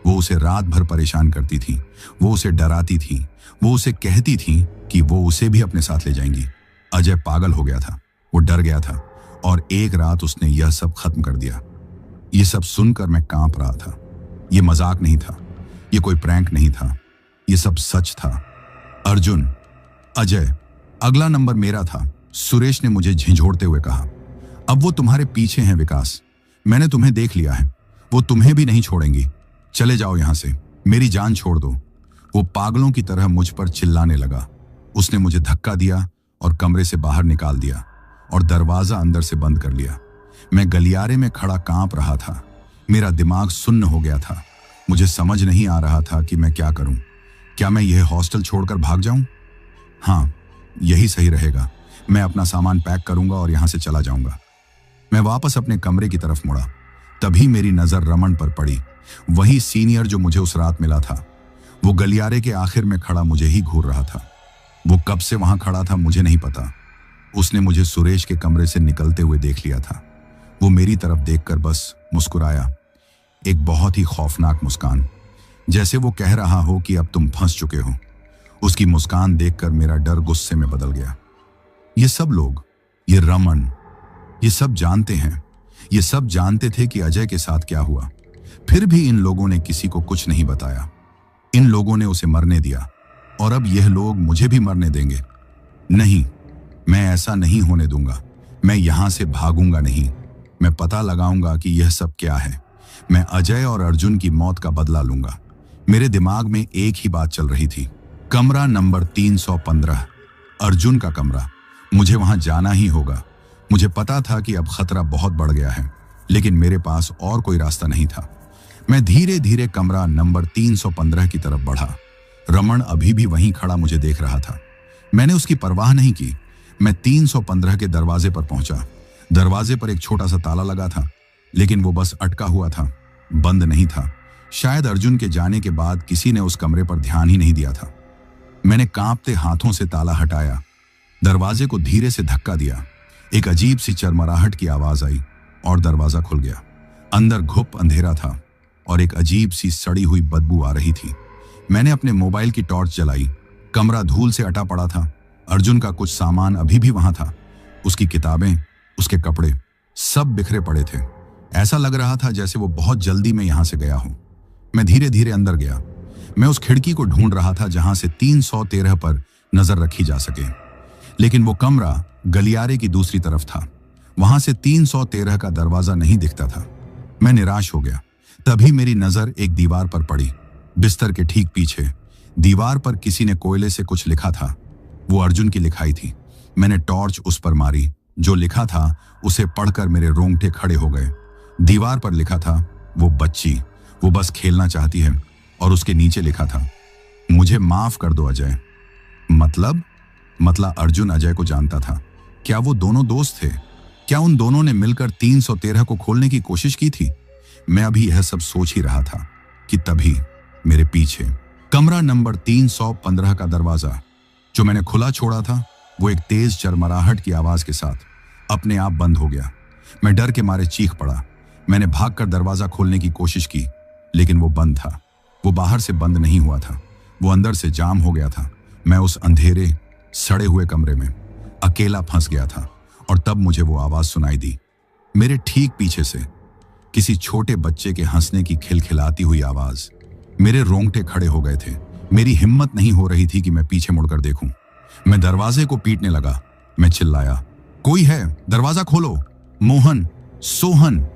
वो उसे रात भर परेशान करती थी। वो उसे डराती थी। वो उसे कहती थी कि वो उसे भी अपने साथ ले जाएंगी। अजय पागल हो गया था। वो डर गया था और एक रात उसने यह सब खत्म कर दिया। ये सब सुनकर मैं कांप रहा था। ये मजाक नहीं था, ये कोई प्रैंक नहीं था, ये सब सच था। अर्जुन, अजय, अगला नंबर मेरा था। सुरेश ने मुझे झिझोड़ते हुए कहा, अब वो तुम्हारे पीछे हैं विकास। मैंने तुम्हें देख लिया है। वो तुम्हें भी नहीं छोड़ेंगी। चले जाओ यहां से, मेरी जान छोड़ दो। वो पागलों की तरह मुझ पर चिल्लाने लगा। उसने मुझे धक्का दिया और कमरे से बाहर निकाल दिया और दरवाजा अंदर से बंद कर लिया। मैं गलियारे में खड़ा कांप रहा था। मेरा दिमाग सुन्न हो गया था। मुझे समझ नहीं आ रहा था कि मैं क्या करूं। क्या मैं यह हॉस्टल छोड़कर भाग जाऊं? हाँ, यही सही रहेगा। मैं अपना सामान पैक करूंगा और यहां से चला जाऊंगा। मैं वापस अपने कमरे की तरफ मुड़ा। तभी मेरी नजर रमन पर पड़ी, वही सीनियर जो मुझे उस रात मिला था। वो गलियारे के आखिर में खड़ा मुझे ही घूर रहा था। वो कब से वहां खड़ा था मुझे नहीं पता। उसने मुझे सुरेश के कमरे से निकलते हुए देख लिया था। वो मेरी तरफ देखकर बस मुस्कुराया, एक बहुत ही खौफनाक मुस्कान, जैसे वो कह रहा हो कि अब तुम फंस चुके हो। उसकी मुस्कान देखकर मेरा डर गुस्से में बदल गया। ये सब लोग, ये रमन, ये सब जानते हैं। ये सब जानते थे कि अजय के साथ क्या हुआ। फिर भी इन लोगों ने किसी को कुछ नहीं बताया। इन लोगों ने उसे मरने दिया और अब यह लोग मुझे भी मरने देंगे। नहीं, मैं ऐसा नहीं होने दूंगा। मैं यहां से भागूंगा नहीं। मैं पता लगाऊंगा कि यह सब क्या है। मैं अजय और अर्जुन की मौत का बदला लूंगा। मेरे दिमाग में एक ही बात चल रही थी, कमरा नंबर 315, अर्जुन का कमरा। मुझे वहां जाना ही होगा। मुझे पता था कि अब खतरा बहुत बढ़ गया है, लेकिन मेरे पास और कोई रास्ता नहीं था। मैं धीरे धीरे कमरा नंबर 315 की तरफ बढ़ा। रमन अभी भी वहीं खड़ा मुझे देख रहा था। मैंने उसकी परवाह नहीं की। मैं 315 के दरवाजे पर पहुंचा। दरवाजे पर एक छोटा सा ताला लगा था, लेकिन वो बस अटका हुआ था, बंद नहीं था। शायद अर्जुन के जाने के बाद किसी ने उस कमरे पर ध्यान ही नहीं दिया था। मैंने कांपते हाथों से ताला हटाया, दरवाजे को धीरे से धक्का दिया। एक अजीब सी चरमराहट की आवाज आई और दरवाजा खुल गया। अंदर घुप अंधेरा था और एक अजीब सी सड़ी हुई बदबू आ रही थी। मैंने अपने मोबाइल की टॉर्च जलाई। कमरा धूल से अटा पड़ा था। अर्जुन का कुछ सामान अभी भी वहां था। उसकी किताबें, उसके कपड़े, सब बिखरे पड़े थे। ऐसा लग रहा था जैसे वो बहुत जल्दी में यहां से गया हो। मैं धीरे धीरे अंदर गया। मैं उस खिड़की को ढूंढ रहा था जहां से 313 पर नजर रखी जा सके, लेकिन वो कमरा गलियारे की दूसरी तरफ था। वहां से 313 का दरवाजा नहीं दिखता था। मैं निराश हो गया। तभी मेरी नजर एक दीवार पर पड़ी, बिस्तर के ठीक पीछे। दीवार पर किसी ने कोयले से कुछ लिखा था। वो अर्जुन की लिखाई थी। मैंने टॉर्च उस पर मारी। जो लिखा था उसे पढ़कर मेरे रोंगटे खड़े हो गए। दीवार पर लिखा था, वो बच्ची, वो बस खेलना चाहती है। और उसके नीचे लिखा था, मुझे माफ कर दो अजय। मतलब अर्जुन अजय को जानता था। क्या वो दोनों दोस्त थे? क्या उन दोनों ने मिलकर 313 को खोलने की कोशिश की थी? मैं अभी यह सब सोच ही रहा था कि तभी मेरे पीछे कमरा नंबर 315 का दरवाजा, जो मैंने खुला छोड़ा था, वो एक तेज चरमराहट की आवाज के साथ अपने आप बंद हो गया। मैं डर के मारे चीख पड़ा। मैंने भागकर दरवाजा खोलने की कोशिश की, लेकिन वो बंद था। वो बाहर से बंद नहीं हुआ था, वो अंदर से जाम हो गया था। मैं उस अंधेरे, सड़े हुए कमरे में अकेला फंस गया था। और तब मुझे वो आवाज सुनाई दी, मेरे ठीक पीछे से, किसी छोटे बच्चे के हंसने की खिलखिलाती हुई आवाज। मेरे रोंगटे खड़े हो गए थे। मेरी हिम्मत नहीं हो रही थी कि मैं पीछे मुड़कर देखूं। मैं दरवाजे को पीटने लगा। मैं चिल्लाया, कोई है? दरवाजा खोलो। मोहन, सोहन।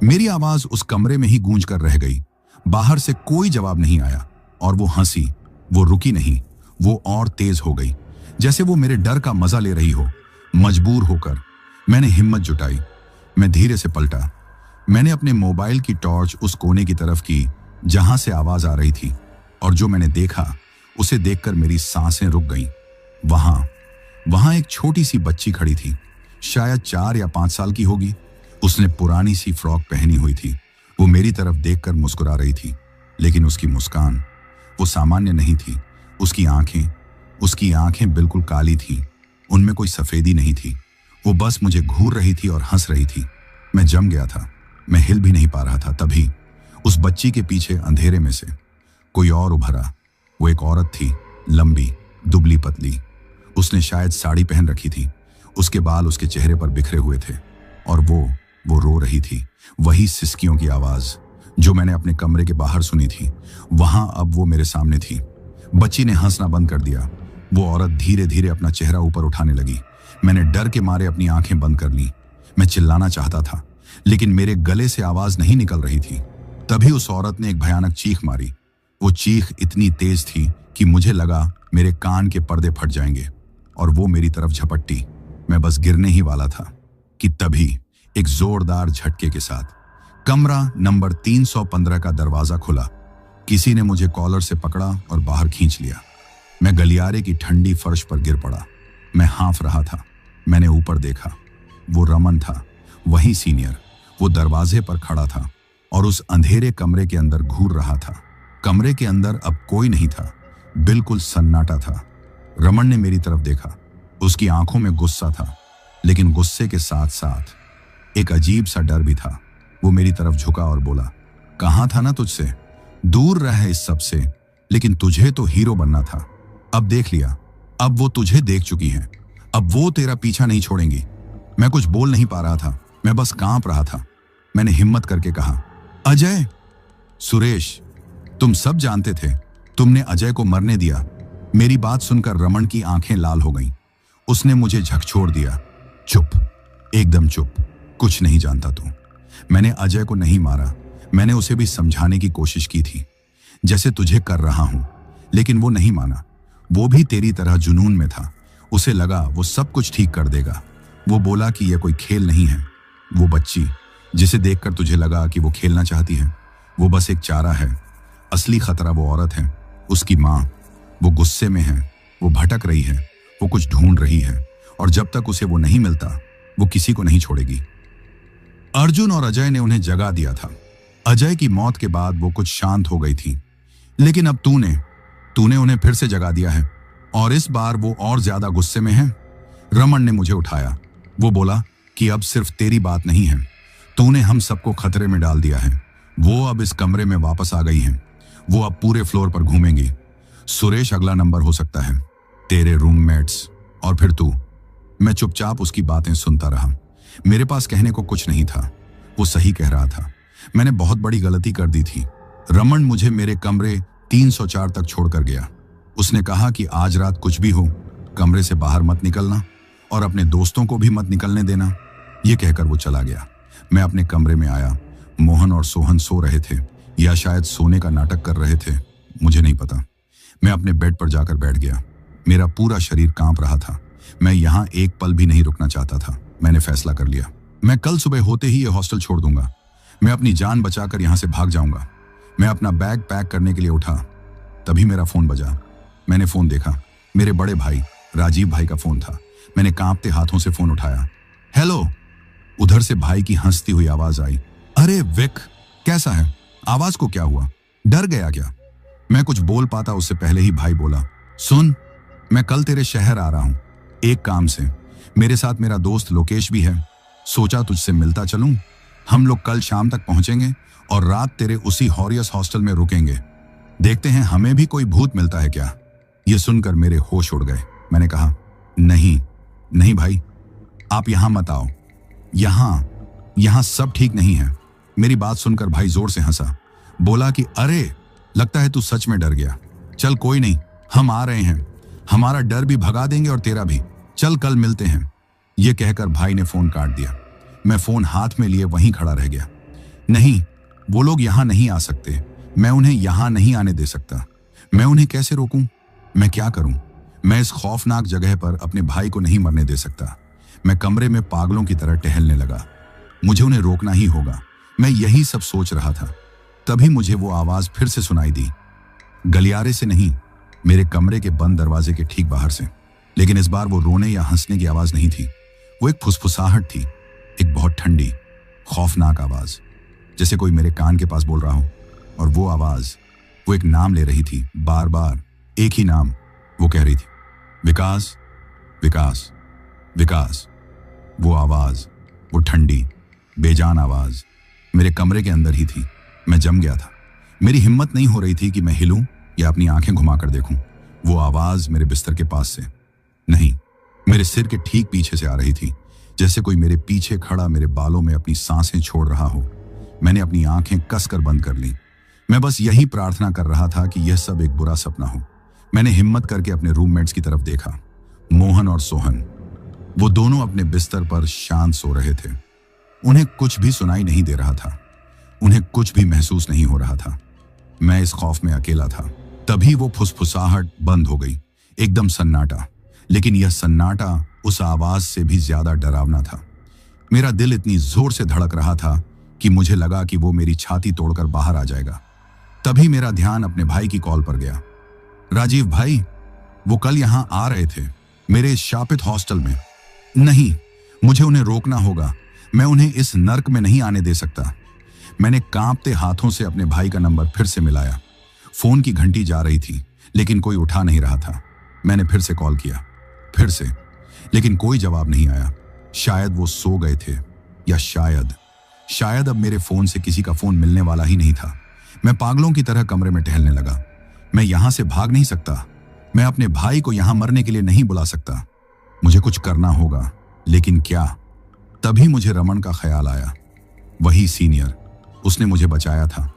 मेरी आवाज उस कमरे में ही गूंज कर रह गई। बाहर से कोई जवाब नहीं आया। और वो हंसी, वो रुकी नहीं, वो और तेज हो गई, जैसे वो मेरे डर का मजा ले रही हो। मजबूर होकर मैंने हिम्मत जुटाई। मैं धीरे से पलटा। मैंने अपने मोबाइल की टॉर्च उस कोने की तरफ की जहां से आवाज आ रही थी, और जो मैंने देखा उसे देखकर मेरी सांसें रुक गईं। वहां एक छोटी सी बच्ची खड़ी थी, शायद 4 या 5 साल की होगी। उसने पुरानी सी फ्रॉक पहनी हुई थी। वो मेरी तरफ देखकर मुस्कुरा रही थी, लेकिन उसकी मुस्कान वो सामान्य नहीं थी। उसकी आंखें बिल्कुल काली थीं। उनमें कोई सफेदी नहीं थी। वो बस मुझे घूर रही थी और हंस रही थी। मैं जम गया था। मैं हिल भी नहीं पा रहा था। तभी उस बच्ची के पीछे अंधेरे में से कोई और उभरा। वो एक औरत थी, लंबी, दुबली पतली। उसने शायद साड़ी पहन रखी थी। उसके बाल उसके चेहरे पर बिखरे हुए थे और वो रो रही थी। वही सिसकियों की आवाज जो मैंने अपने कमरे के बाहर सुनी थी, वहां अब वो मेरे सामने थी। बच्ची ने हंसना बंद कर दिया। वो औरत धीरे धीरे अपना चेहरा ऊपर उठाने लगी। मैंने डर के मारे अपनी आंखें बंद कर ली। मैं चिल्लाना चाहता था, लेकिन मेरे गले से आवाज नहीं निकल रही थी। तभी उस औरत ने एक भयानक चीख मारी। वो चीख इतनी तेज थी कि मुझे लगा मेरे कान के पर्दे फट जाएंगे और वो मेरी तरफ झपट्टी। मैं बस गिरने ही वाला था कि तभी एक जोरदार झटके के साथ कमरा नंबर 315 का दरवाजा खुला। किसी ने मुझे कॉलर से पकड़ा और बाहर खींच लिया। मैं गलियारे की ठंडी फर्श पर गिर पड़ा। मैं हाँफ रहा था। मैंने ऊपर देखा। वो रमन था, वही सीनियर। वो दरवाजे पर खड़ा था और उस अंधेरे कमरे के अंदर घूर रहा था। कमरे के अंदर अब कोई नहीं था, बिल्कुल सन्नाटा था। रमन ने मेरी तरफ देखा। उसकी आंखों में गुस्सा था, लेकिन गुस्से के साथ साथ एक अजीब सा डर भी था। वो मेरी तरफ झुका और बोला, कहा था ना तुझसे, दूर रह इस सब से, लेकिन तुझे तो हीरो बनना था। अब देख लिया, अब वो तुझे देख चुकी हैं। अब वो तेरा पीछा नहीं छोड़ेंगी। मैं कुछ बोल नहीं पा रहा था, मैं बस कांप रहा था। मैंने हिम्मत करके कहा, अजय। सुरेश, तुम सब जानते थे, तुमने अजय को मरने दिया। मेरी बात सुनकर रमन की आंखें लाल हो गईं। उसने मुझे झकझोर दिया। चुप, एकदम चुप, कुछ नहीं जानता तू। मैंने अजय को नहीं मारा। मैंने उसे भी समझाने की कोशिश की थी, जैसे तुझे कर रहा हूं, लेकिन वो नहीं माना। वो भी तेरी तरह जुनून में था। उसे लगा वो सब कुछ ठीक कर देगा। वो बोला कि यह कोई खेल नहीं है। वो बच्ची जिसे देखकर तुझे लगा कि वो खेलना चाहती है, वो बस एक चारा है। असली खतरा वो औरत है, उसकी माँ। वो गुस्से में है, वो भटक रही है, वो कुछ ढूंढ रही है, और जब तक उसे वो नहीं मिलता, वो किसी को नहीं छोड़ेगी। अर्जुन और अजय ने उन्हें जगा दिया था। अजय की मौत के बाद वो कुछ शांत हो गई थी, लेकिन अब तूने उन्हें फिर से जगा दिया है, और इस बार वो और ज्यादा गुस्से में है। रमन ने मुझे उठाया। वो बोला कि अब सिर्फ तेरी बात नहीं है, तूने हम सबको खतरे में डाल दिया है। वो अब इस कमरे में वापस आ गई हैं। वो अब पूरे फ्लोर पर घूमेंगी। सुरेश अगला नंबर हो सकता है, तेरे रूममेट्स, और फिर तू। मैं चुपचाप उसकी बातें सुनता रहा। मेरे पास कहने को कुछ नहीं था। वो सही कह रहा था। मैंने बहुत बड़ी गलती कर दी थी। रमन मुझे मेरे कमरे 304 तक छोड़कर गया। उसने कहा कि आज रात कुछ भी हो, कमरे से बाहर मत निकलना और अपने दोस्तों को भी मत निकलने देना। ये कहकर वो चला गया। मैं अपने कमरे में आया। मोहन और सोहन सो रहे थे, या शायद सोने का नाटक कर रहे थे, मुझे नहीं पता। मैं अपने बेड पर जाकर बैठ गया। मेरा पूरा शरीर कांप रहा था। मैं यहाँ एक पल भी नहीं रुकना चाहता था। मैंने फैसला कर लिया, मैं कल सुबह होते ही ये हॉस्टल छोड़ दूंगा। मैं अपनी जान बचाकर यहाँ से भाग जाऊंगा। मैं अपना बैग पैक करने के लिए उठा, तभी मेरा फोन बजा। मैंने फोन देखा। मेरे बड़े भाई राजीव भाई का फोन था। मैंने कांपते हाथों से फोन उठाया। हेलो। उधर से भाई की हंसती हुई आवाज आई। अरे विक, कैसा है? आवाज को क्या हुआ? डर गया क्या? मैं कुछ बोल पाता उससे पहले ही भाई बोला, सुन, मैं कल तेरे शहर आ रहा हूं, एक काम से। मेरे साथ मेरा दोस्त लोकेश भी है। सोचा तुझसे मिलता चलूं। हम लोग कल शाम तक पहुंचेंगे और रात तेरे उसी हॉरियस हॉस्टल में रुकेंगे। देखते हैं हमें भी कोई भूत मिलता है क्या। यह सुनकर मेरे होश उड़ गए। मैंने कहा, नहीं भाई, आप यहां मत आओ। यहां सब ठीक नहीं है। मेरी बात सुनकर भाई जोर से हंसा। बोला कि अरे, लगता है तू सच में डर गया। चल कोई नहीं, हम आ रहे हैं। हमारा डर भी भगा देंगे और तेरा भी। चल कल मिलते हैं। यह कहकर भाई ने फोन काट दिया। मैं फोन हाथ में लिए वहीं खड़ा रह गया। नहीं, वो लोग यहां नहीं आ सकते। मैं उन्हें यहां नहीं आने दे सकता। मैं उन्हें कैसे रोकूं? मैं क्या करूं? मैं इस खौफनाक जगह पर अपने भाई को नहीं मरने दे सकता। मैं कमरे में पागलों की तरह टहलने लगा। मुझे उन्हें रोकना ही होगा। मैं यही सब सोच रहा था। तभी मुझे वो आवाज फिर से सुनाई दी। गलियारे से नहीं, मेरे कमरे के बंद दरवाजे के ठीक बाहर से। लेकिन इस बार वो रोने या हंसने की आवाज नहीं थी। वो एक फुसफुसाहट थी, एक बहुत ठंडी, खौफनाक आवाज, जैसे कोई मेरे कान के पास बोल रहा हो। और वो आवाज, वो एक नाम ले रही थी, बार बार एक ही नाम। वो कह रही थी, विकास, विकास, विकास। वो आवाज, वो ठंडी बेजान आवाज मेरे कमरे के अंदर ही थी। मैं जम गया था। मेरी हिम्मत नहीं हो रही थी कि मैं हिलूं या अपनी आंखें घुमाकर देखूं। वो आवाज मेरे बिस्तर के पास से नहीं, मेरे सिर के ठीक पीछे से आ रही थी, जैसे कोई मेरे पीछे खड़ा मेरे बालों में अपनी सांसें छोड़ रहा हो। मैंने अपनी आंखें कसकर बंद कर ली। मैं बस यही प्रार्थना कर रहा था कि यह सब एक बुरा सपना हो। मैंने हिम्मत करके अपने रूममेट्स की तरफ देखा। मोहन और सोहन, वो दोनों अपने बिस्तर पर शांत सो रहे थे। उन्हें कुछ भी सुनाई नहीं दे रहा था, उन्हें कुछ भी महसूस नहीं हो रहा था। मैं इस खौफ में अकेला था। तभी वो फुसफुसाहट बंद हो गई, एकदम सन्नाटा। लेकिन यह सन्नाटा उस आवाज से भी ज्यादा डरावना था। मेरा दिल इतनी जोर से धड़क रहा था कि मुझे लगा कि वो मेरी छाती तोड़कर बाहर आ जाएगा। तभी मेरा ध्यान अपने भाई की कॉल पर गया। राजीव भाई, वो कल यहां आ रहे थे, मेरे इस शापित हॉस्टल में। नहीं, मुझे उन्हें रोकना होगा, मैं उन्हें इस नर्क में नहीं आने दे सकता। मैंने कांपते हाथों से अपने भाई का नंबर फिर से मिलाया। फोन की घंटी जा रही थी, लेकिन कोई उठा नहीं रहा था। मैंने फिर से कॉल किया, फिर से, लेकिन कोई जवाब नहीं आया। शायद वो सो गए थे, या शायद अब मेरे फोन से किसी का फोन मिलने वाला ही नहीं था। मैं पागलों की तरह कमरे में टहलने लगा। मैं यहां से भाग नहीं सकता, मैं अपने भाई को यहां मरने के लिए नहीं बुला सकता। मुझे कुछ करना होगा, लेकिन क्या? तभी मुझे रमन का ख्याल आया। वही सीनियर, उसने मुझे बचाया था,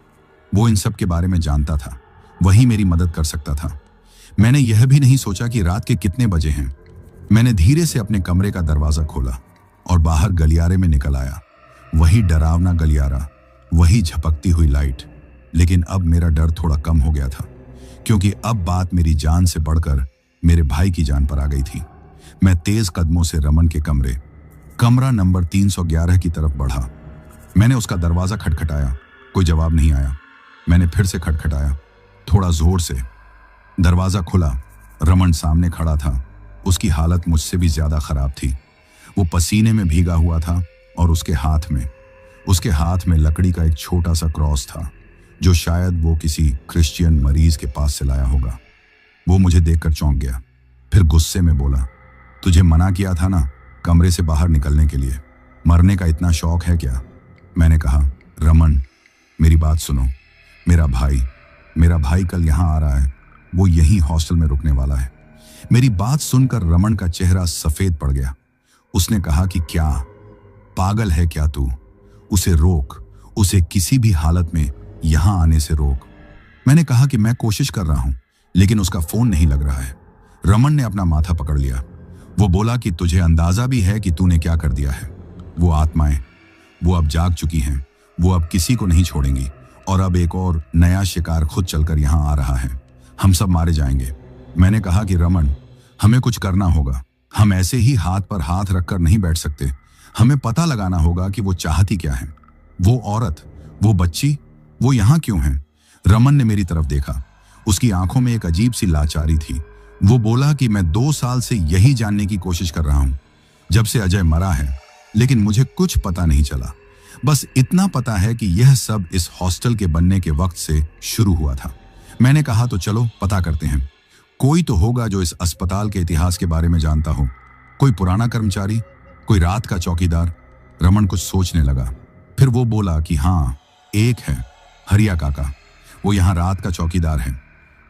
वो इन सब के बारे में जानता था, वही मेरी मदद कर सकता था। मैंने यह भी नहीं सोचा कि रात के कितने बजे हैं। मैंने धीरे से अपने कमरे का दरवाजा खोला और बाहर गलियारे में निकल आया। वही डरावना गलियारा, वही झपकती हुई लाइट। लेकिन अब मेरा डर थोड़ा कम हो गया था, क्योंकि अब बात मेरी जान से बढ़कर मेरे भाई की जान पर आ गई थी। मैं तेज कदमों से रमन के कमरा नंबर 311 की तरफ बढ़ा। मैंने उसका दरवाजा खटखटाया, कोई जवाब नहीं आया। मैंने फिर से खटखटाया, थोड़ा जोर से। दरवाजा खुला। रमन सामने खड़ा था। उसकी हालत मुझसे भी ज्यादा खराब थी। वो पसीने में भीगा हुआ था और उसके हाथ में लकड़ी का एक छोटा सा क्रॉस था, जो शायद वो किसी क्रिश्चियन मरीज के पास से लाया होगा। वो मुझे देखकर चौंक गया, फिर गुस्से में बोला, तुझे मना किया था ना कमरे से बाहर निकलने के लिए, मरने का इतना शौक है क्या? मैंने कहा, रमन मेरी बात सुनो, मेरा भाई कल यहाँ आ रहा है, वो यहीं हॉस्टल में रुकने वाला है। मेरी बात सुनकर रमन का चेहरा सफेद पड़ गया। उसने कहा कि क्या पागल है क्या तू? उसे रोक, उसे किसी भी हालत में यहां आने से रोक। मैंने कहा कि मैं कोशिश कर रहा हूं, लेकिन उसका फोन नहीं लग रहा है। रमन ने अपना माथा पकड़ लिया। वो बोला कि तुझे अंदाजा भी है कि तूने क्या कर दिया है। वो आत्माएं, वो अब जाग चुकी हैं, वो अब किसी को नहीं छोड़ेंगी, और अब एक और नया शिकार खुद चलकर यहां आ रहा है। हम सब मारे जाएंगे। मैंने कहा कि रमन, हमें कुछ करना होगा, हम ऐसे ही हाथ पर हाथ रखकर नहीं बैठ सकते। हमें पता लगाना होगा कि वो चाहती क्या है। वो औरत, वो बच्ची, वो यहां क्यों है? रमन ने मेरी तरफ देखा। उसकी आंखों में एक अजीब सी लाचारी थी। वो बोला कि मैं 2 साल से यही जानने की कोशिश कर रहा हूं, जब से अजय मरा है, लेकिन मुझे कुछ पता नहीं चला। बस इतना पता है कि यह सब इस हॉस्टल के बनने के वक्त से शुरू हुआ था। मैंने कहा, तो चलो पता करते हैं। कोई तो होगा जो इस अस्पताल के इतिहास के बारे में जानता हो, कोई पुराना कर्मचारी, कोई रात का चौकीदार। रमन कुछ सोचने लगा, फिर वो बोला कि हाँ, एक है, हरिया काका। वो यहाँ रात का चौकीदार है।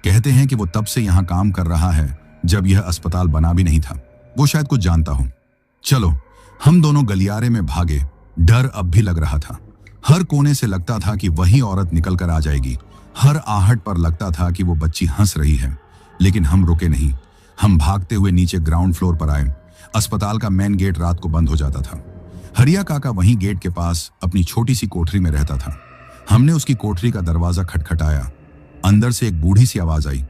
कहते हैं कि वो तब से यहाँ काम कर रहा है जब यह अस्पताल बना भी नहीं था। वो शायद कुछ जानता हो। चलो, हम दोनों गलियारे में भागे। डर अब भी लग रहा था। हर कोने से लगता था कि वही औरत निकल कर आ जाएगी। हर आहट पर लगता था कि वो बच्ची हंस रही है। लेकिन हम रुके नहीं। हम भागते हुए नीचे ग्राउंड फ्लोर पर आए। अस्पताल का मेन गेट रात को बंद हो जाता था। हरिया काका वहीं गेट के पास अपनी छोटी सी कोठरी में रहता था। हमने उसकी कोठरी का दरवाजा खटखटाया। अंदर से एक बूढ़ी सी आवाज आई,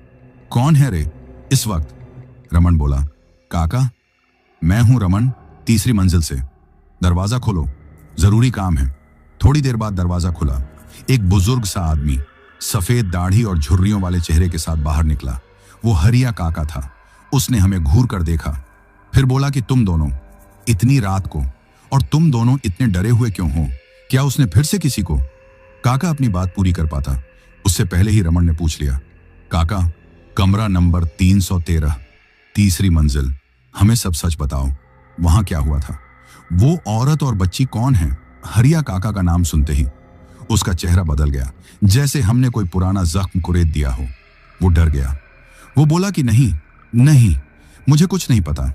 कौन है रे इस वक्त? रमन बोला, काका मैं हूं रमन, तीसरी मंजिल से। दरवाजा खोलो, जरूरी काम है। थोड़ी देर बाद दरवाजा खुला। एक बुजुर्ग सा आदमी सफेद दाढ़ी और झुर्रियों वाले चेहरे के साथ बाहर निकला। वो हरिया काका था। उसने हमें घूर कर देखा, फिर बोला कि तुम दोनों इतनी रात को, और तुम दोनों इतने डरे हुए क्यों हो? क्या उसने फिर से किसी को? काका अपनी बात पूरी कर पाता उससे पहले ही रमन ने पूछ लिया, काका कमरा नंबर 313, तीसरी मंजिल, हमें सब सच बताओ, वहां क्या हुआ था? वो औरत और बच्ची कौन है? हरिया काका का नाम सुनते ही उसका चेहरा बदल गया, जैसे हमने कोई पुराना जख्म कुरेद दिया हो। वो डर गया। वो बोला कि नहीं, मुझे कुछ नहीं पता,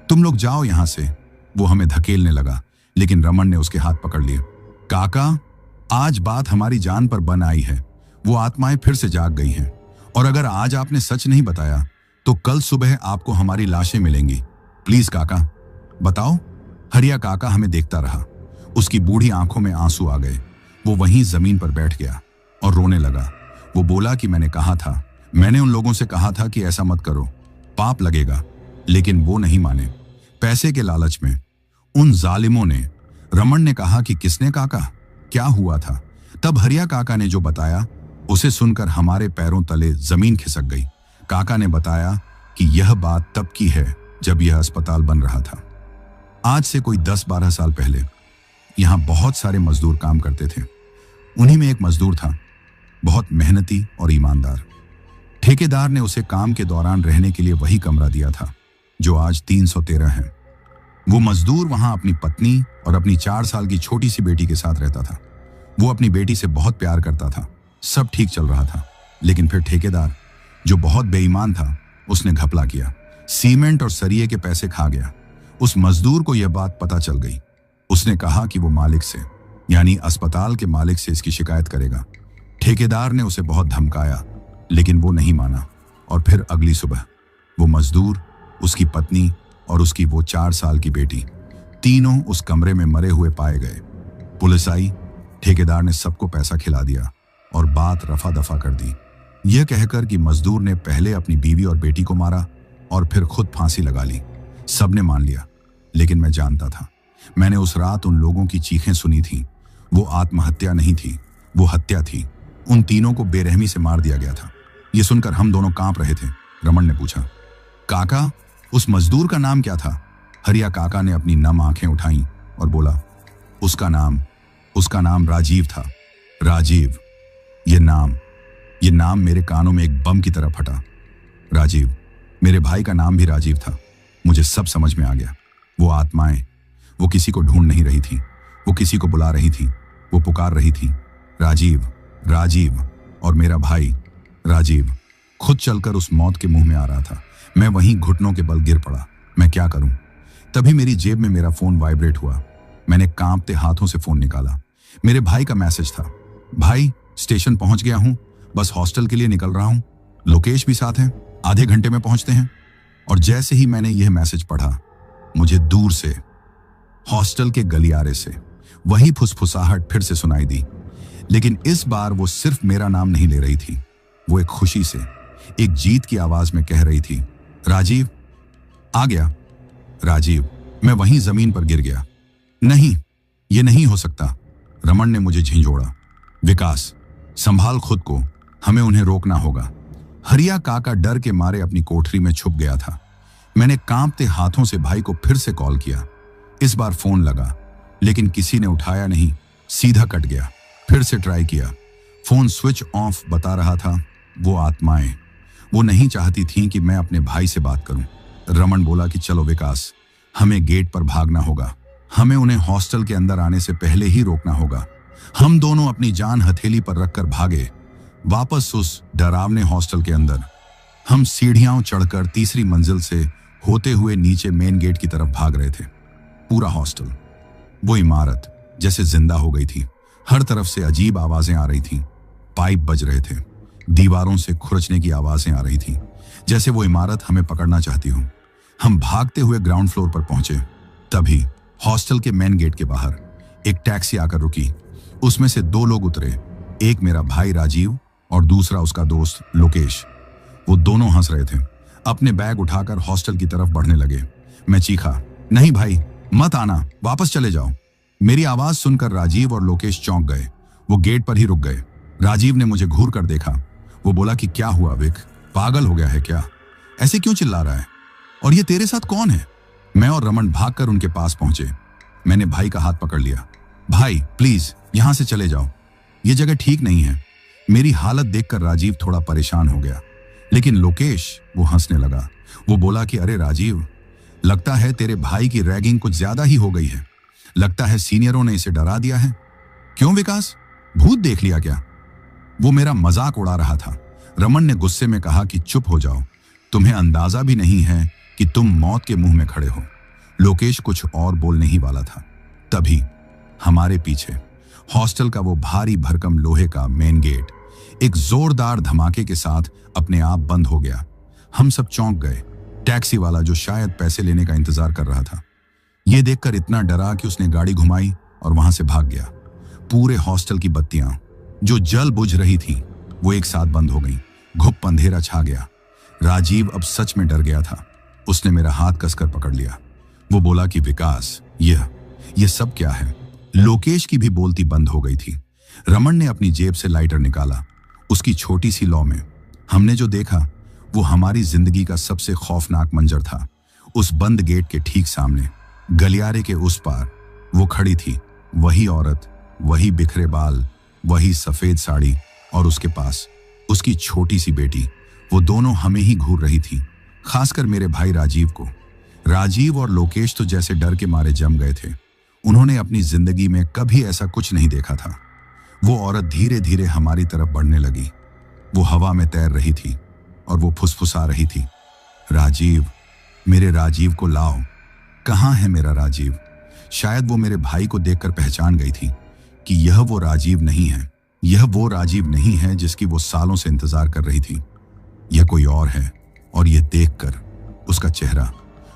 तुम लोग जाओ यहां से। वो हमें धकेलने लगा, लेकिन रमन ने उसके हाथ पकड़ लिए। काका, आज बात हमारी जान पर बन आई है। वो आत्माएं फिर से जाग गई हैं, और अगर आज आपने सच नहीं बताया तो कल सुबह आपको हमारी लाशें मिलेंगी। प्लीज काका बताओ। हरिया काका हमें देखता रहा। उसकी बूढ़ी आंखों में आंसू आ गए। वो वहीं जमीन पर बैठ गया और रोने लगा। वो बोला कि मैंने उन लोगों से कहा था कि ऐसा मत करो, पाप लगेगा, लेकिन वो नहीं माने। पैसे के लालच में उन जालिमों ने। रमन ने कहा कि किसने काका, क्या हुआ था? तब हरिया काका ने जो बताया, उसे सुनकर हमारे पैरों तले जमीन खिसक गई। काका ने बताया कि यह बात तब की है जब यह अस्पताल बन रहा था। आज से कोई 10-12 साल पहले यहां बहुत सारे मजदूर काम करते थे। उन्हीं में एक मजदूर था, बहुत मेहनती और ईमानदार। ठेकेदार ने उसे काम के दौरान रहने के लिए वही कमरा दिया था जो आज 313 है। वो मजदूर वहां अपनी पत्नी और अपनी 4 साल की छोटी सी बेटी के साथ रहता था। वो अपनी बेटी से बहुत प्यार करता था। सब ठीक चल रहा था, लेकिन फिर ठेकेदार, जो बहुत बेईमान था, उसने घपला किया, सीमेंट और सरिये के पैसे खा गया। उस मजदूर को यह बात पता चल गई। उसने कहा कि वो मालिक से, यानी अस्पताल के मालिक से इसकी शिकायत करेगा। ठेकेदार ने उसे बहुत धमकाया, लेकिन वो नहीं माना। और फिर अगली सुबह वो मजदूर, उसकी पत्नी और उसकी वो 4 साल की बेटी, तीनों उस कमरे में मरे हुए पाए गए। पुलिस आई, ठेकेदार ने सबको पैसा खिला दिया और बात रफा दफा कर दी, यह कहकर कि मजदूर ने पहले अपनी बीवी और बेटी को मारा और फिर खुद फांसी लगा ली। सबने मान लिया, लेकिन मैं जानता था। मैंने उस रात उन लोगों की चीखें सुनी थी। वो आत्महत्या नहीं थी, वो हत्या थी। उन तीनों को बेरहमी से मार दिया गया था। ये सुनकर हम दोनों कांप रहे थे। रमन ने पूछा, काका, उस मजदूर का नाम क्या था? हरिया काका ने अपनी नम आंखें उठाईं और बोला, उसका नाम राजीव था। राजीव, ये नाम मेरे कानों में एक बम की तरह फटा। राजीव, मेरे भाई का नाम भी राजीव था। मुझे सब समझ में आ गया। वो आत्माएं, वो किसी को ढूंढ नहीं रही थी, वो किसी को बुला रही थी, वो पुकार रही थी, राजीव, राजीव। और मेरा भाई राजीव खुद चलकर उस मौत के मुंह में आ रहा था। मैं वहीं घुटनों के बल गिर पड़ा। मैं क्या करूं? तभी मेरी जेब में मेरा फोन वाइब्रेट हुआ। मैंने कांपते हाथों से फोन निकाला। मेरे भाई का मैसेज था, भाई स्टेशन पहुंच गया हूं, बस हॉस्टल के लिए निकल रहा हूं, लोकेश भी साथ है, आधे घंटे में पहुंचते हैं। और जैसे ही मैंने यह मैसेज पढ़ा, मुझे दूर से, हॉस्टल के गलियारे से वही फुसफुसाहट फिर से सुनाई दी। लेकिन इस बार वो सिर्फ मेरा नाम नहीं ले रही थी। वो एक खुशी से, एक जीत की आवाज में कह रही थी, राजीव आ गया। राजीव। मैं वहीं जमीन पर गिर गया। नहीं, ये नहीं हो सकता। रमन ने मुझे झिंझोड़ा। विकास, संभाल खुद को, हमें उन्हें रोकना होगा। हरिया काका डर के मारे अपनी कोठरी में छुप गया था। मैंने कांपते हाथों से भाई को फिर से कॉल किया। इस बार फोन लगा, लेकिन किसी ने उठाया नहीं, सीधा कट गया। फिर से ट्राई किया, फोन स्विच ऑफ बता रहा था। वो आत्माएं, वो नहीं चाहती थीं कि मैं अपने भाई से बात करूं। रमन बोला कि चलो विकास, हमें गेट पर भागना होगा। हमें उन्हें हॉस्टल के अंदर आने से पहले ही रोकना होगा। हम दोनों अपनी जान हथेली पर रखकर भागे वापस उस डरावने हॉस्टल के अंदर। हम सीढ़ियां चढ़कर तीसरी मंजिल से होते हुए नीचे मेन गेट की तरफ भाग रहे थे। पूरा हॉस्टल, वो इमारत जैसे जिंदा हो गई थी। हर तरफ से अजीब आवाजें आ रही थीं, पाइप बज रहे थे, दीवारों से खुरचने की आवाजें आ रही थीं, जैसे वो इमारत हमें पकड़ना चाहती हो। हम भागते हुए ग्राउंड फ्लोर पर पहुंचे। तभी हॉस्टल के मेन गेट के बाहर एक टैक्सी आकर रुकी। उसमें से 2 लोग उतरे, एक मेरा भाई राजीव और दूसरा उसका दोस्त लोकेश। वो दोनों हंस रहे थे, अपने बैग उठाकर हॉस्टल की तरफ बढ़ने लगे। मैं चीखा, नहीं भाई, मत आना, वापस चले जाओ। मेरी आवाज सुनकर राजीव और लोकेश चौंक गए। वो गेट पर ही रुक गए। राजीव ने मुझे घूर कर देखा। वो बोला कि क्या हुआ विक, पागल हो गया है क्या? ऐसे क्यों चिल्ला रहा है? और ये तेरे साथ कौन है? मैं और रमन भागकर उनके पास पहुंचे। मैंने भाई का हाथ पकड़ लिया। भाई प्लीज यहां से चले जाओ, ये जगह ठीक नहीं है। मेरी हालत देखकर राजीव थोड़ा परेशान हो गया, लेकिन लोकेश, वो हंसने लगा। वो बोला कि अरे राजीव, लगता है तेरे भाई की रैगिंग कुछ ज्यादा ही हो गई है। लगता है सीनियरों ने इसे डरा दिया है। क्यों विकास, भूत देख लिया क्या? वो मेरा मजाक उड़ा रहा था। रमन ने गुस्से में कहा कि चुप हो जाओ, तुम्हें अंदाजा भी नहीं है कि तुम मौत के मुंह में खड़े हो। लोकेश कुछ और बोलने ही वाला था, तभी हमारे पीछे हॉस्टल का वो भारी भरकम लोहे का मेन गेट एक जोरदार धमाके के साथ अपने आप बंद हो गया। हम सब चौंक गए। टैक्सी वाला, जो शायद पैसे लेने का इंतजार कर रहा था, यह देखकर इतना डरा कि उसने गाड़ी घुमाई और वहां से भाग गया। पूरे हॉस्टल की बत्तियां जो जल बुझ रही थी वो एक साथ बंद हो गईं। घुप अंधेरा छा गया। राजीव अब सच में डर गया था। उसने मेरा हाथ कसकर पकड़ लिया। वो बोला कि विकास, यह सब क्या है? लोकेश की भी बोलती बंद हो गई थी। रमन ने अपनी जेब से लाइटर निकाला। उसकी छोटी सी लौ में हमने जो देखा वो हमारी जिंदगी का सबसे खौफनाक मंजर था। उस बंद गेट के ठीक सामने गलियारे के उस पार वो खड़ी थी, वही औरत, वही बिखरे बाल, वही सफेद साड़ी, और उसके पास उसकी छोटी सी बेटी। वो दोनों हमें ही घूर रही थी, खासकर मेरे भाई राजीव को। राजीव और लोकेश तो जैसे डर के मारे जम गए थे। उन्होंने अपनी जिंदगी में कभी ऐसा कुछ नहीं देखा था। वो औरत धीरे धीरे हमारी तरफ बढ़ने लगी। वो हवा में तैर रही थी और वो फुसफुसा रही थी, राजीव, मेरे राजीव को लाओ। कहाँ है मेरा राजीव? शायद वो मेरे भाई को देखकर पहचान गई थी कि यह वो राजीव नहीं है। यह वो राजीव नहीं है जिसकी वो सालों से इंतजार कर रही थी। यह कोई और है। और यह देखकर उसका चेहरा,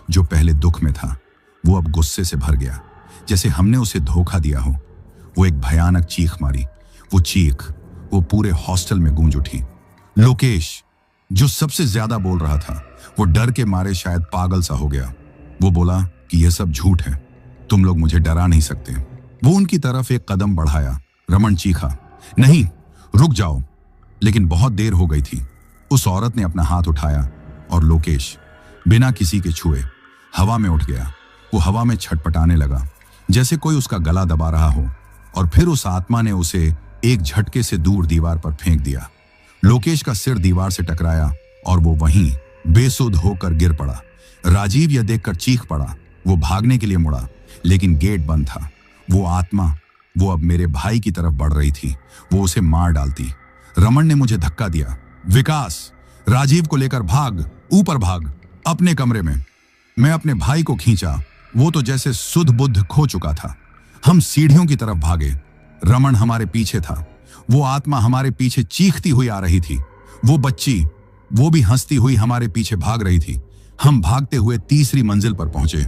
जो पहले दुख में था, वो अब गुस्से से भर गया, जैसे हमने उसे धोखा दिया हो। वो एक भयानक चीख मारी। वो चीख वो पूरे हॉस्टल में गूंज उठी। लोकेश, जो सबसे ज्यादा बोल रहा था, वो डर के मारे शायद पागल सा हो गया। वो बोला कि यह सब झूठ है, तुम लोग मुझे डरा नहीं सकते। वो उनकी तरफ एक कदम बढ़ाया। रमन चीखा, नहीं, रुक जाओ। लेकिन बहुत देर हो गई थी। उस औरत ने अपना हाथ उठाया और लोकेश बिना किसी के छुए हवा में उठ गया। वो हवा में छटपटाने लगा, जैसे कोई उसका गला दबा रहा हो, और फिर उस आत्मा ने उसे एक झटके से दूर दीवार पर फेंक दिया। लोकेश का सिर दीवार से टकराया और वो वहीं बेसुध होकर गिर पड़ा। राजीव यह देखकर चीख पड़ा। वो भागने के लिए मुड़ा, लेकिन गेट बंद था। वो आत्मा, वो अब मेरे भाई की तरफ बढ़ रही थी। वो उसे मार डालती। रमन ने मुझे धक्का दिया। विकास, राजीव को लेकर भाग, ऊपर भाग, अपने कमरे में। मैं अपने भाई को खींचा। वो तो जैसे सुध बुद्ध खो चुका था। हम सीढ़ियों की तरफ भागे। रमन हमारे पीछे था। वो आत्मा हमारे पीछे चीखती हुई आ रही थी। वो बच्ची, वो भी हंसती हुई हमारे पीछे भाग रही थी। हम भागते हुए तीसरी मंजिल पर पहुंचे,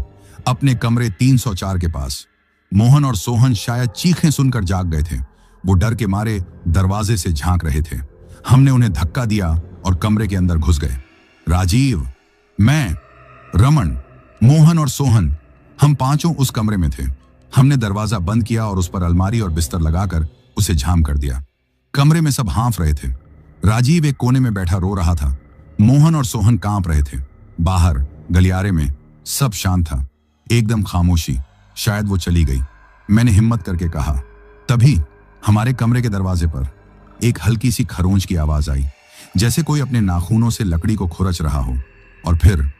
अपने कमरे 304 के पास। मोहन और सोहन शायद चीखें सुनकर जाग गए थे। वो डर के मारे दरवाजे से झांक रहे थे। हमने उन्हें धक्का दिया और कमरे के अंदर घुस गए। राजीव, मैं, रमन, मोहन और सोहन, हम पांचों उस कमरे में थे। हमने दरवाजा बंद किया और उस पर अलमारी और बिस्तर लगाकर उसे झाम कर दिया। कमरे में सब हाँफ रहे थे। राजीव एक कोने में बैठा रो रहा था। मोहन और सोहन कांप रहे थे। बाहर गलियारे में सब शांत था, एकदम खामोशी। शायद वो चली गई, मैंने हिम्मत करके कहा। तभी हमारे कमरे के दरवाजे पर एक हल्की सी खरोंच की आवाज आई, जैसे कोई अपने नाखूनों से लकड़ी को खुरच रहा हो। और फिर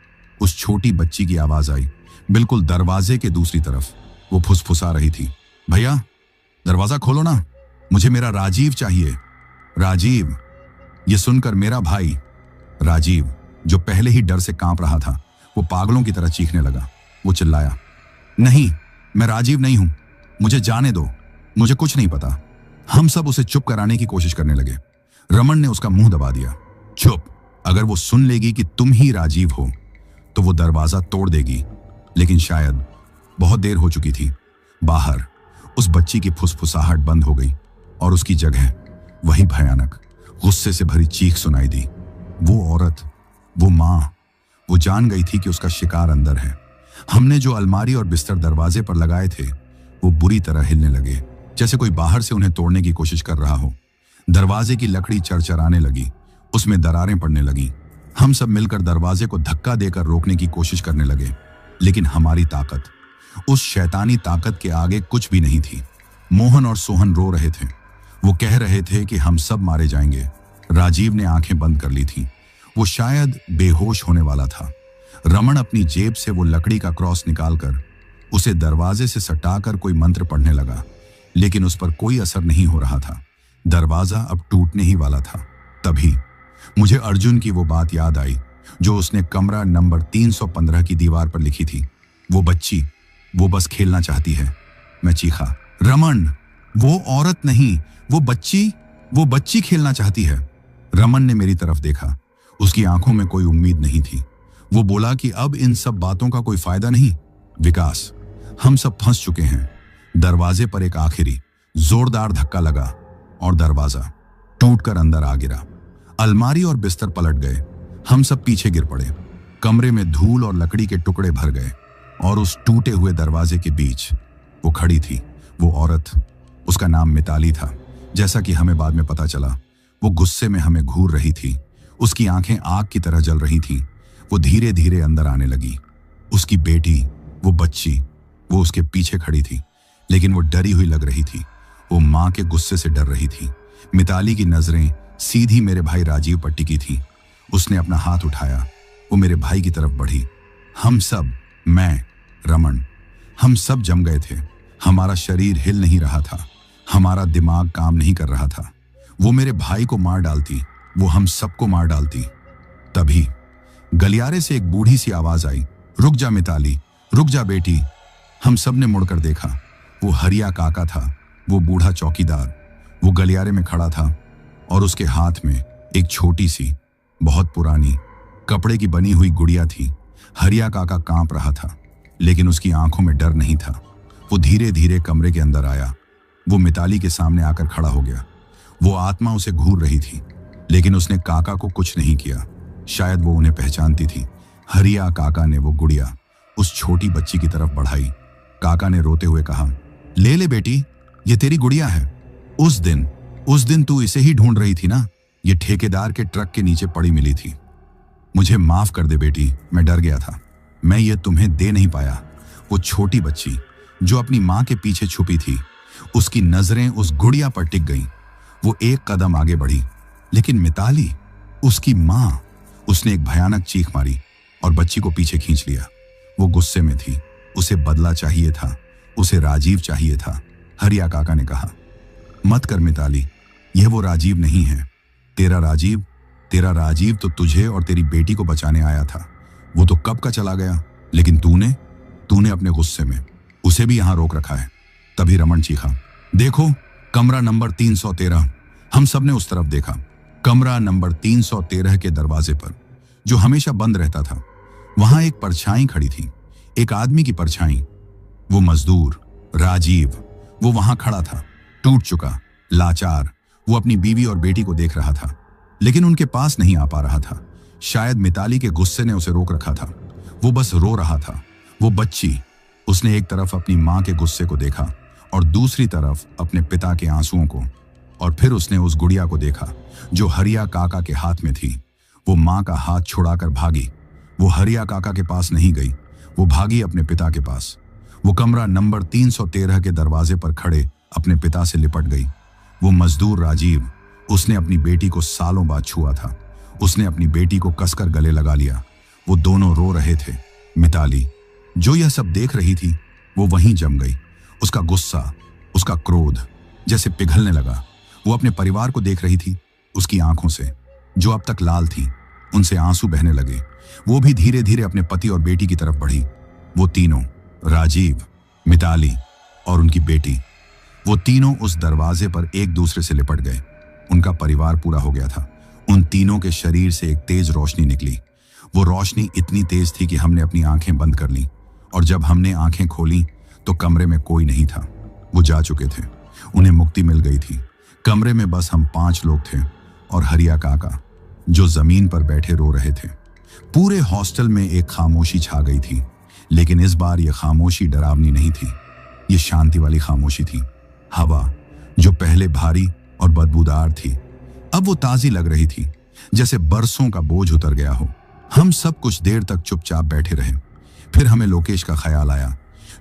उस छोटी बच्ची की आवाज आई, बिल्कुल दरवाजे के दूसरी तरफ। वो फुसफुसा रही थी, भैया दरवाजा खोलो ना, मुझे मेरा राजीव चाहिए। राजीव। ये सुनकर मेरा भाई राजीव, जो पहले ही डर से कांप रहा था, वो पागलों की तरह चीखने लगा। वो चिल्लाया, नहीं, मैं राजीव नहीं हूं, मुझे जाने दो, मुझे कुछ नहीं पता। हम सब उसे चुप कराने की कोशिश करने लगे। रमन ने उसका मुंह दबा दिया। चुप, अगर वो सुन लेगी कि तुम ही राजीव हो तो वो दरवाजा तोड़ देगी। लेकिन शायद बहुत देर हो चुकी थी। बाहर उस बच्ची की फुसफुसाहट बंद हो गई और उसकी जगह वही भयानक गुस्से से भरी चीख सुनाई दी। वो औरत, वो मां, वो जान गई थी कि उसका शिकार अंदर है। हमने जो अलमारी और बिस्तर दरवाजे पर लगाए थे वो बुरी तरह हिलने लगे, जैसे कोई बाहर से उन्हें तोड़ने की कोशिश कर रहा हो। दरवाजे की लकड़ी चरचराने लगी, उसमें दरारें पड़ने लगी। हम सब मिलकर दरवाजे को धक्का देकर रोकने की कोशिश करने लगे, लेकिन हमारी ताकत उस शैतानी ताकत के आगे कुछ भी नहीं थी। मोहन और सोहन रो रहे थे। वो कह रहे थे कि हम सब मारे जाएंगे। राजीव ने आंखें बंद कर ली थी। वो शायद बेहोश होने वाला था। रमन अपनी जेब से वो लकड़ी का क्रॉस निकालकर उसे दरवाजे से सटाकर कोई मंत्र पढ़ने लगा, लेकिन उस पर कोई असर नहीं हो रहा था। दरवाजा अब टूटने ही वाला था। तभी मुझे अर्जुन की वो बात याद आई जो उसने कमरा नंबर 315 की दीवार पर लिखी थी। वो बच्ची, वो बस खेलना चाहती है। मैं चीखा, रमन, वो औरत नहीं, वो बच्ची खेलना चाहती है। रमन ने मेरी तरफ देखा। उसकी आंखों में कोई उम्मीद नहीं थी। वो बोला कि अब इन सब बातों का कोई फायदा नहीं। विकास, हम सब फंस चुके हैं। दरवाजे पर एक आखिरी जोरदार धक्का लगा और दरवाजा टूटकर अंदर आ गिरा। अलमारी और बिस्तर पलट गए। हम सब पीछे गिर पड़े। कमरे में धूल और लकड़ी के टुकड़े भर गए और उस टूटे हुए दरवाजे के बीच वो खड़ी थी। वो औरत, उसका नाम मिताली था। जैसा कि हमें बाद में पता चला, वो गुस्से में हमें घूर रही थी। उसकी आंखें आग की तरह जल रही थीं। वो धीरे धीरे अंदर आने लगी। उसकी बेटी, वो बच्ची, वो उसके पीछे खड़ी थी, लेकिन वो डरी हुई लग रही थी। वो मां के गुस्से से डर रही थी। मिताली की नजरें सीधी मेरे भाई राजीव पर टिकी थी। उसने अपना हाथ उठाया। वो मेरे भाई की तरफ बढ़ी। हम सब, मैं, रमन, हम सब जम गए थे। हमारा शरीर हिल नहीं रहा था। हमारा दिमाग काम नहीं कर रहा था। वो मेरे भाई को मार डालती, वो हम सबको मार डालती। तभी गलियारे से एक बूढ़ी सी आवाज आई, रुक जा मिताली, रुक जा बेटी। हम सब ने मुड़कर देखा। वो हरिया काका था, वो बूढ़ा चौकीदार। वो गलियारे में खड़ा था और उसके हाथ में एक छोटी सी, बहुत पुरानी कपड़े की बनी हुई गुड़िया थी। हरिया काका कांप रहा था, लेकिन उसकी आंखों में डर नहीं था। वो धीरे धीरे कमरे के अंदर आया। वो मिताली के सामने आकर खड़ा हो गया। वो आत्मा उसे घूर रही थी, लेकिन उसने काका को कुछ नहीं किया। शायद वो उन्हें पहचानती थी। हरिया काका ने वो गुड़िया उस छोटी बच्ची की तरफ बढ़ाई। काका ने रोते हुए कहा, ले ले बेटी, ये तेरी गुड़िया है। उस दिन तू इसे ही ढूंढ रही थी ना? ये ठेकेदार के ट्रक के नीचे पड़ी मिली थी। मुझे माफ कर दे बेटी, मैं डर गया था। मैं ये तुम्हें दे नहीं पाया। वो छोटी बच्ची जो अपनी मां के पीछे छुपी थी, उसकी नजरें उस गुड़िया पर टिक गईं। वो एक कदम आगे बढ़ी, लेकिन मिताली, उसकी मां, उसने एक भयानक चीख मारी और बच्ची को पीछे खींच लिया। वो गुस्से में थी। उसे बदला चाहिए था, उसे राजीव चाहिए था। हरिया काका ने कहा, मत कर मिताली, यह वो राजीव नहीं है। तेरा राजीव तो तुझे और तेरी बेटी को बचाने आया था। वो तो कब का चला गया, लेकिन तूने अपने गुस्से में उसे भी यहां रोक रखा है। तभी रमन चीखा, देखो कमरा नंबर 313। हम सब ने उस तरफ देखा। कमरा नंबर 313 के दरवाजे पर, जो हमेशा बंद रहता था, वहां एक परछाई खड़ी थी, एक आदमी की परछाई। वो मजदूर राजीव, वो वहां खड़ा था, टूट चुका, लाचार। वो अपनी बीवी और बेटी को देख रहा था, लेकिन उनके पास नहीं आ पा रहा था। शायद मिताली के गुस्से ने उसे रोक रखा था। वो बस रो रहा था। वो बच्ची, उसने एक तरफ अपनी मां के गुस्से को देखा और दूसरी तरफ अपने पिता के आंसुओं को, और फिर उसने उस गुड़िया को देखा जो हरिया काका के हाथ में थी। वो मां का हाथ छुड़ाकर भागी। वो हरिया काका के पास नहीं गई, वो भागी अपने पिता के पास। वो कमरा नंबर 313 के दरवाजे पर खड़े अपने पिता से लिपट गई। वो मजदूर राजीव, उसने अपनी बेटी को सालों बाद छुआ था। उसने अपनी बेटी को कसकर गले लगा लिया। वो दोनों रो रहे थे। मिताली, जो यह सब देख रही थी, वो वहीं जम गई। उसका गुस्सा, उसका क्रोध जैसे पिघलने लगा। वो अपने परिवार को देख रही थी। उसकी आंखों से, जो अब तक लाल थी, उनसे आंसू बहने लगे। वो भी धीरे धीरे अपने पति और बेटी की तरफ बढ़ी। वो तीनों, राजीव, मिताली और उनकी बेटी, वो तीनों उस दरवाजे पर एक दूसरे से लिपट गए। उनका परिवार पूरा हो गया था। उन तीनों के शरीर से एक तेज रोशनी निकली। वो रोशनी इतनी तेज थी कि हमने अपनी आंखें बंद कर लीं, और जब हमने आंखें खोली तो कमरे में कोई नहीं था। वो जा चुके थे। उन्हें मुक्ति मिल गई थी। कमरे में बस हम 5 लोग थे और हरिया काका, जो जमीन पर बैठे रो रहे थे। पूरे हॉस्टल में एक खामोशी छा गई थी, लेकिन इस बार यह खामोशी डरावनी नहीं थी। ये शांति वाली खामोशी थी। हवा, जो पहले भारी और बदबूदार थी, अब वो ताजी लग रही थी, जैसे बरसों का बोझ उतर गया हो। हम सब कुछ देर तक चुपचाप बैठे रहे। फिर हमें लोकेश का ख्याल आया,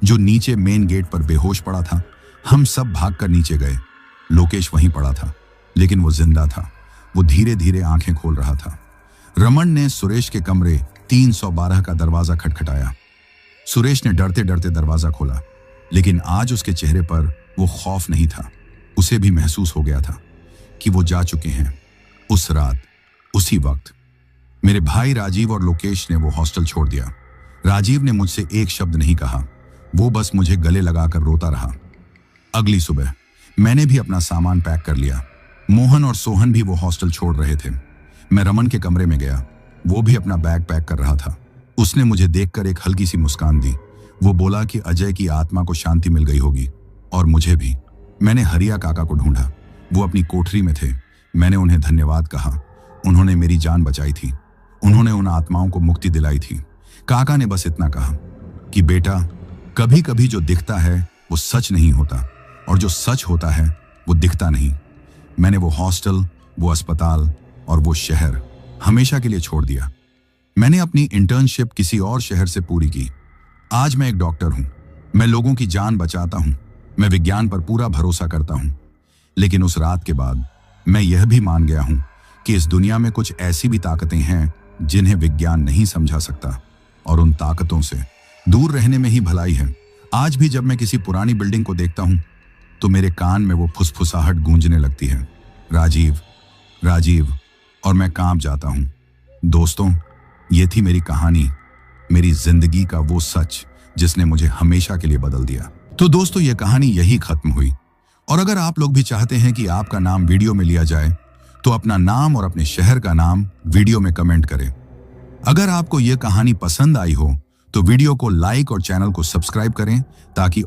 जो नीचे मेन गेट पर बेहोश पड़ा था। हम सब भागकर नीचे गए। लोकेश वहीं पड़ा था, लेकिन वो जिंदा था। वो धीरे धीरे आंखें खोल रहा था। रमन ने सुरेश के कमरे 312 का दरवाजा खटखटाया। सुरेश ने डरते डरते दरवाजा खोला, लेकिन आज उसके चेहरे पर वो खौफ नहीं था। उसे भी महसूस हो गया था कि वो जा चुके हैं। उस रात, उसी वक्त मेरे भाई राजीव और लोकेश ने वो हॉस्टल छोड़ दिया। राजीव ने मुझसे एक शब्द नहीं कहा। वो बस मुझे गले लगाकर रोता रहा। अगली सुबह मैंने भी अपना सामान पैक कर लिया। मोहन और सोहन भी वो हॉस्टल छोड़ रहे थे। मैं रमन के कमरे में गया। वो भी अपना बैग पैक कर रहा था। उसने मुझे देखकर एक हल्की सी मुस्कान दी। वो बोला कि अजय की आत्मा को शांति मिल गई होगी और मुझे भी। मैंने हरिया काका को ढूंढा। वो अपनी कोठरी में थे। मैंने उन्हें धन्यवाद कहा। उन्होंने मेरी जान बचाई थी। उन्होंने उन आत्माओं को मुक्ति दिलाई थी। काका ने बस इतना कहा कि बेटा, कभी कभी जो दिखता है वो सच नहीं होता, और जो सच होता है वो दिखता नहीं। मैंने वो हॉस्टल, वो अस्पताल और वो शहर हमेशा के लिए छोड़ दिया। मैंने अपनी इंटर्नशिप किसी और शहर से पूरी की। आज मैं एक डॉक्टर हूं। मैं लोगों की जान बचाता हूं। मैं विज्ञान पर पूरा भरोसा करता हूं। लेकिन उस रात के बाद मैं यह भी मान गया हूं कि इस दुनिया में कुछ ऐसी भी ताकतें हैं जिन्हें विज्ञान नहीं समझा सकता, और उन ताकतों से दूर रहने में ही भलाई है। आज भी जब मैं किसी पुरानी बिल्डिंग को देखता हूं तो मेरे कान में वो फुसफुसाहट गूंजने लगती है, राजीव, राजीव, और मैं कांप जाता हूं। दोस्तों, ये थी मेरी कहानी, मेरी जिंदगी का वो सच जिसने मुझे हमेशा के लिए बदल दिया। तो दोस्तों, ये कहानी यही खत्म हुई। और अगर आप लोग भी चाहते हैं कि आपका नाम वीडियो में लिया जाए तो अपना नाम और अपने शहर का नाम वीडियो में कमेंट करें। अगर आपको यह कहानी पसंद आई हो तो वीडियो को लाइक और चैनल को सब्सक्राइब करें ताकि